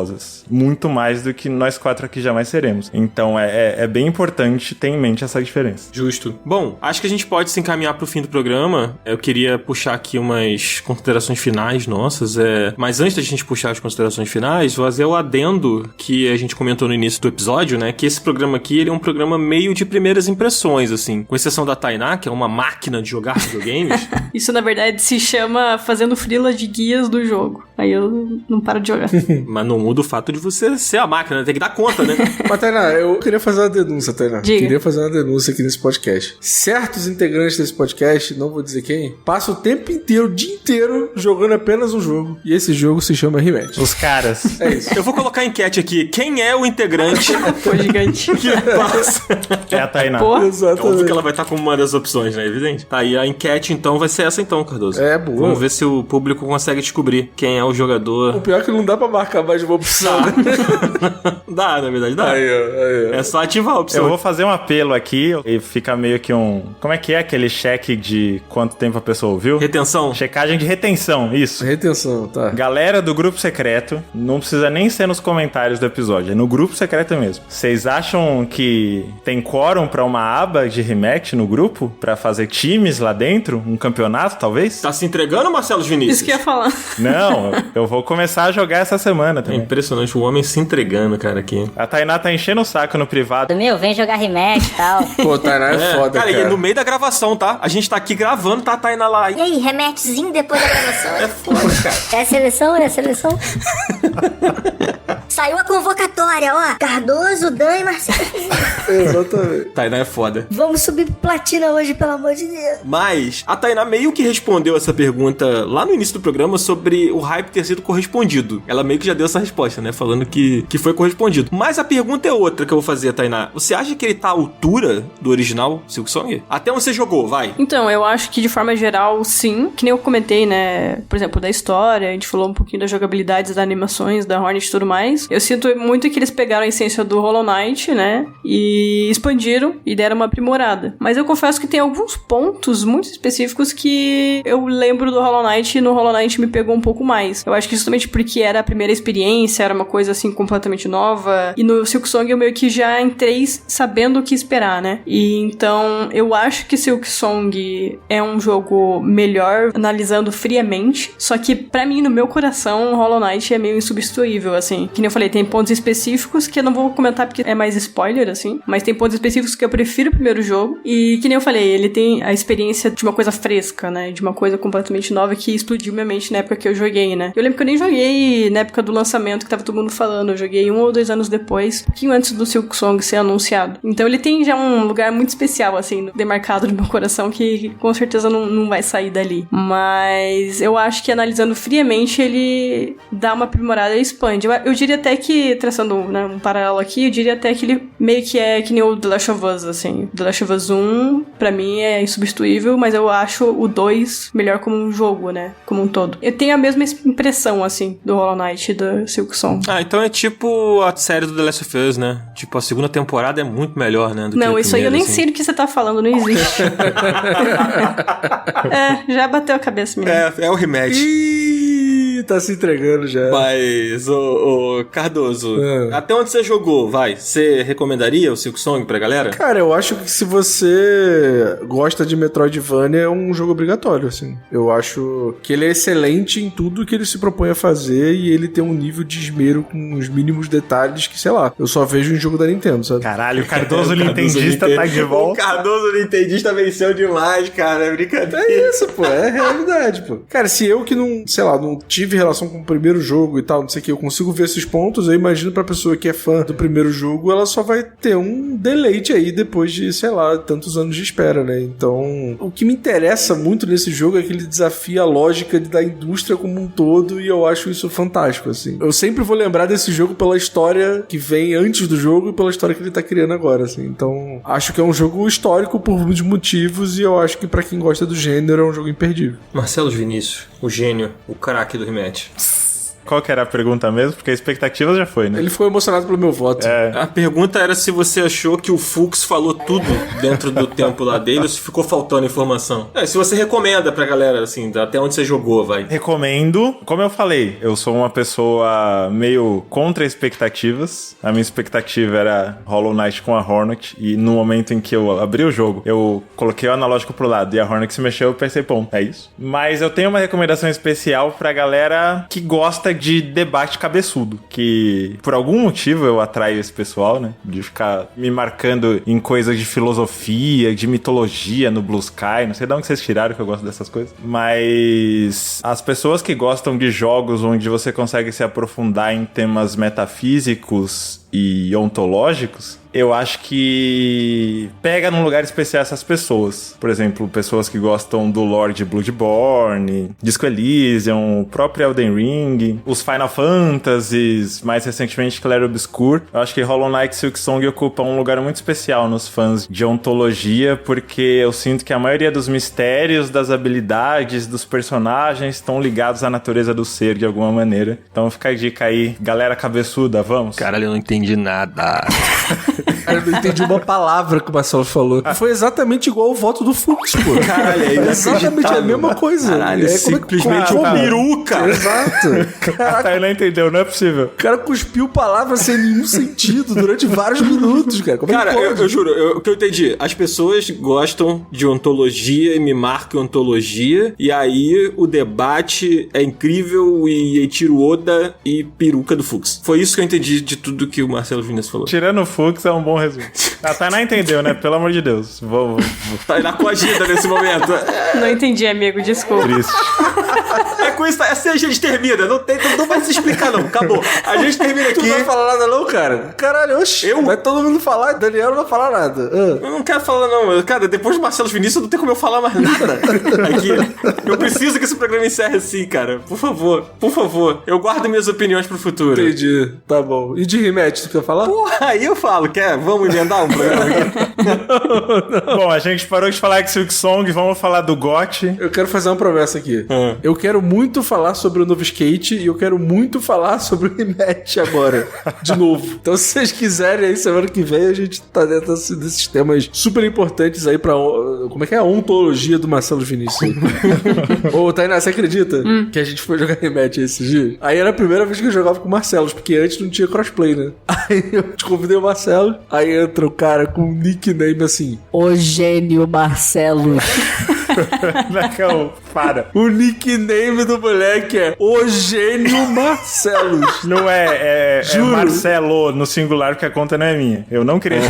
Muito mais do que nós 4 aqui jamais seremos. Então é bem importante ter em mente essa diferença. Justo. Bom, acho que a gente pode se encaminhar pro fim do programa. Eu queria puxar aqui umas considerações finais nossas. Mas antes da gente puxar as considerações finais, vou fazer o adendo que a gente comentou no início do episódio, né? Que esse programa aqui, ele é um programa meio de primeiras impressões, assim. Com exceção da Tainá, que é uma máquina de jogar videogames. Isso, na verdade, se chama fazendo frila de guias do jogo. Aí eu não paro de jogar. Mas não muda o fato de você ser a máquina, tem que dar conta, né? Mas, Tainá, eu queria fazer uma denúncia, Tainá. Diga. Queria fazer uma denúncia aqui nesse podcast. Certos integrantes desse podcast, não vou dizer quem, passam o tempo inteiro, o dia inteiro, jogando apenas um jogo. E esse jogo se chama Rematch. Os caras. É isso. Eu vou colocar a enquete aqui. Quem é o integrante Pô, gigante. que passa? É a Tainá. Porra. É óbvio que Exatamente. ela vai estar como uma das opções, né? Evidente. Tá, e a enquete, então, vai ser essa então, Cardoso. É, boa. Vamos ver se o público consegue descobrir quem é o jogador. O pior é que não dá pra marcar mais de uma opção. né? Dá, na verdade, dá. Aí, ó. É só ativar a opção. Eu vou fazer um apelo aqui e fica meio que um... Como é que é aquele cheque de quanto tempo a pessoa ouviu? Retenção. Checagem de retenção, isso. Retenção, tá. Galera do grupo secreto, não precisa nem ser nos comentários do episódio, é no grupo secreto mesmo. Vocês acham que tem quórum pra uma aba de rematch no grupo? Pra fazer times lá dentro? Um campeonato, talvez? Tá se entregando, Marcelo Vinícius? Isso que eu ia falar. Não, eu vou começar a jogar essa semana É também. impressionante o homem se entregando, cara, aqui. A Tainá tá enchendo o saco no privado. Meu, vem jogar rematch e tal. Pô, Tainá é foda, cara. cara. E no meio da gravação, tá? A gente tá aqui gravando, tá a Tainá lá. E aí, rematchzinho depois da gravação? É foda, cara. É a seleção? É a seleção? Saiu a convocatória, ó. Cardoso, Dan e Marcelo. Exatamente. Tainá é foda. Vamos subir pro platina hoje, pelo amor de Deus. Mas a Tainá meio que respondeu essa pergunta lá no início do programa sobre o hype ter sido correspondido. Ela meio que já deu essa resposta, né? Falando que foi correspondido. Mas a pergunta é outra que eu vou fazer, Tainá. Você acha que ele tá à altura do original Silksong? Até onde você jogou, vai. Então, eu acho que de forma geral, sim. Que nem eu comentei, né? Por exemplo, da história, a gente falou um pouquinho das jogabilidades, das animações, da Hornet e tudo mais. Eu sinto muito que eles pegaram a essência do Hollow Knight, né? E expandiram e deram uma aprimorada. Mas eu confesso que tem alguns pontos muito específicos que eu lembro do Hollow Knight e no Hollow Knight me pegou um pouco mais. Eu acho que justamente porque era a primeira experiência, era uma coisa assim completamente nova. E no Silksong eu meio que já entrei sabendo o que esperar, né? E então eu acho que Silksong é um jogo melhor analisando friamente. Só que pra mim, no meu coração, Hollow Knight é meio insubstituível, assim. Que nem eu falei, tem pontos específicos que eu não vou comentar porque é mais spoiler, assim. Mas tem pontos específicos que eu prefiro o primeiro jogo. E que nem eu falei, ele tem a experiência de uma coisa fresca, né? De uma coisa completamente nova que explodiu minha mente na época que eu joguei, né? Eu lembro que eu nem joguei na época do lançamento, que tava todo mundo falando. Eu joguei 1 ou 2 anos depois, um pouquinho antes do Silksong ser anunciado. Então ele tem já um lugar muito especial, assim, demarcado no meu coração, que com certeza não vai sair dali. Mas eu acho que analisando friamente, ele dá uma aprimorada e expande. Eu diria até que, traçando, né, um paralelo aqui, eu diria até que ele meio que é que nem o The Last of Us, assim. The Last of Us 1, pra mim, é insubstituível, mas eu acho o 2 melhor como um jogo, né? Como um todo. Eu tenho a mesma impressão, assim, do Hollow Knight e do Silksong. Ah, então é tipo a série do The Last of Us, né? Tipo, a segunda temporada é muito melhor, né? Do Não, que a isso aí eu primeira, nem assim. sei do que você tá falando, não existe. Já bateu a cabeça, menino. É o rematch. Ih, tá se entregando já. Mas, ô Cardoso, até onde você jogou, vai? Você recomendaria o Silksong pra galera? Cara, eu acho que se você gosta de Metroidvania, é um jogo obrigatório, assim. Eu acho que ele é excelente em tudo que ele se propõe a fazer e ele tem um nível de esmero com os mínimos detalhes que, sei lá, eu só vejo em jogo da Nintendo, sabe? Caralho, o Cardoso Nintendista tá de O volta. Cardoso Nintendista venceu demais, cara. É brincadeira. É isso, pô. É realidade, pô. Cara, se eu que não, sei lá, não tive tive relação com o primeiro jogo e tal, não sei o que, eu consigo ver esses pontos, eu imagino pra pessoa que é fã do primeiro jogo, ela só vai ter um deleite aí depois de, sei lá, tantos anos de espera, né? Então, o que me interessa muito nesse jogo é que ele desafia a lógica da indústria como um todo, e eu acho isso fantástico, assim. Eu sempre vou lembrar desse jogo pela história que vem antes do jogo e pela história que ele tá criando agora, assim. Então, acho que é um jogo histórico por muitos motivos, e eu acho que pra quem gosta do gênero é um jogo imperdível. Marcelo Vinícius, o gênio, o craque do rematch. Qual que era a pergunta mesmo? Porque a expectativa já foi, né? Ele ficou emocionado pelo meu voto. A pergunta era se você achou que o Fux falou tudo dentro do tempo lá dele ou se ficou faltando informação. Se você recomenda pra galera, assim, até onde você jogou, vai. Recomendo. Como eu falei, eu sou uma pessoa meio contra expectativas. A minha expectativa era Hollow Knight com a Hornet, e no momento em que eu abri o jogo, eu coloquei o analógico pro lado e a Hornet se mexeu, eu pensei, pô, é isso. Mas eu tenho uma recomendação especial pra galera que gosta de debate cabeçudo, que por algum motivo eu atraio esse pessoal, né, de ficar me marcando em coisas de filosofia, de mitologia no Blue Sky, não sei de onde vocês tiraram que eu gosto dessas coisas, mas as pessoas que gostam de jogos onde você consegue se aprofundar em temas metafísicos e ontológicos, eu acho que pega num lugar especial essas pessoas. Por exemplo, pessoas que gostam do lore de Bloodborne, Disco Elysium, o próprio Elden Ring, os Final Fantasies, mais recentemente Clair Obscur. Eu acho que Hollow Knight e Silksong ocupam um lugar muito especial nos fãs de ontologia, porque eu sinto que a maioria dos mistérios, das habilidades, dos personagens estão ligados à natureza do ser de alguma maneira. Então fica a dica aí, galera cabeçuda, vamos? Caralho, eu não entendi nada. Cara, eu não entendi uma palavra que o Marcelo falou. Foi exatamente igual o voto do Fux, pô. Caralho, é exatamente a mesma coisa. Caralho, simplesmente um peruca. Exato. A Tainá entendeu, não é possível. O cara cuspiu palavras sem nenhum sentido durante vários minutos, cara. Como cara, é que pode? eu juro, o que eu entendi, as pessoas gostam de ontologia e me marcam ontologia, e aí o debate é incrível e Eiichiro Oda e peruca do Fux. Foi isso que eu entendi de tudo que o Marcelo Vinícius falou. Tirando o Fux é um bom resumo. A Tainá entendeu, né? Pelo amor de Deus. Vou. Tainá coagida nesse momento. Não entendi, amigo, desculpa. Triste. É com isso, assim a gente termina. Não vai se explicar, não. Acabou. A gente termina aqui. Tu não vai falar nada não, cara? Caralho, oxi. Vai todo mundo falar, Daniel não vai falar nada. Eu não quero falar, não. Cara, depois do Marcelo Vinícius, não tem como eu falar mais nada aqui. Eu preciso que esse programa encerre assim, cara. Por favor, por favor. Eu guardo minhas opiniões pro futuro. Entendi. Tá bom. E de rematch, tu quer falar? Porra, aí eu falo. Vamos emendar um programa aqui? Bom, a gente parou de falar de Silksong, vamos falar do GOT. Eu quero fazer uma promessa aqui. Eu quero muito falar sobre o novo skate e eu quero muito falar sobre o rematch agora. De novo. Então, se vocês quiserem, aí semana que vem a gente tá dentro desses temas super importantes aí pra... Como é que é a ontologia do Marcelo Vinícius? Ô, Tainá, você acredita que a gente foi jogar rematch esses dias? Aí era a primeira vez que eu jogava com o Marcelo, porque antes não tinha crossplay, né? Aí eu te convidei o Marcelo, aí entra o cara com um nickname assim: O Gênio Marcelo. Não, para. O nickname do moleque é O Gênio Marcelos. Não é Marcelo no singular, porque a conta não é minha. Eu não criei.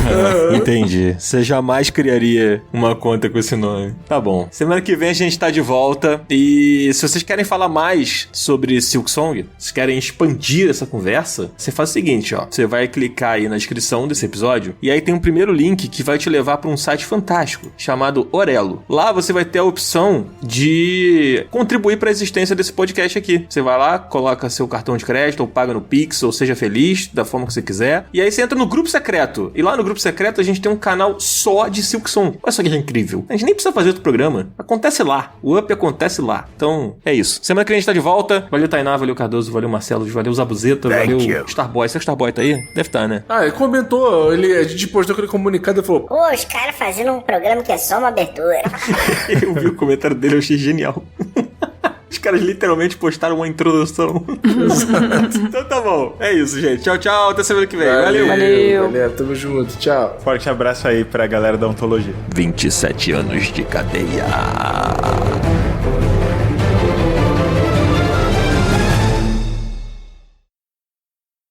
Entendi. Você jamais criaria uma conta com esse nome. Tá bom. Semana que vem a gente tá de volta. E se vocês querem falar mais sobre Silksong, se querem expandir essa conversa, você faz o seguinte, ó. Você vai clicar aí na descrição desse episódio e aí tem um primeiro link que vai te levar para um site fantástico chamado Orelo. Lá você vai ter a opção de contribuir para a existência desse podcast aqui. Você vai lá, coloca seu cartão de crédito ou paga no Pix, ou seja feliz, da forma que você quiser. E aí você entra no grupo secreto. E lá no grupo secreto a gente tem um canal só de Silksong. Olha só que é incrível. A gente nem precisa fazer outro programa. Acontece lá. O Up acontece lá. Então, é isso. Semana que vem a gente tá de volta. Valeu, Tainá, valeu, Cardoso, valeu, Marcelo, valeu, Zabuzeta, valeu, Starboy. Seu Starboy tá aí? Deve estar, né? Ah, ele comentou. A gente postou aquele comunicado e falou: Pô, os caras fazendo um programa que é só uma abertura. Eu vi o comentário dele, eu achei genial. Os caras literalmente postaram uma introdução. Então tá bom. É isso, gente. Tchau, tchau. Até semana que vem. Valeu. Valeu. Tamo junto. Tchau. Forte abraço aí pra galera da ontologia. 27 anos de cadeia.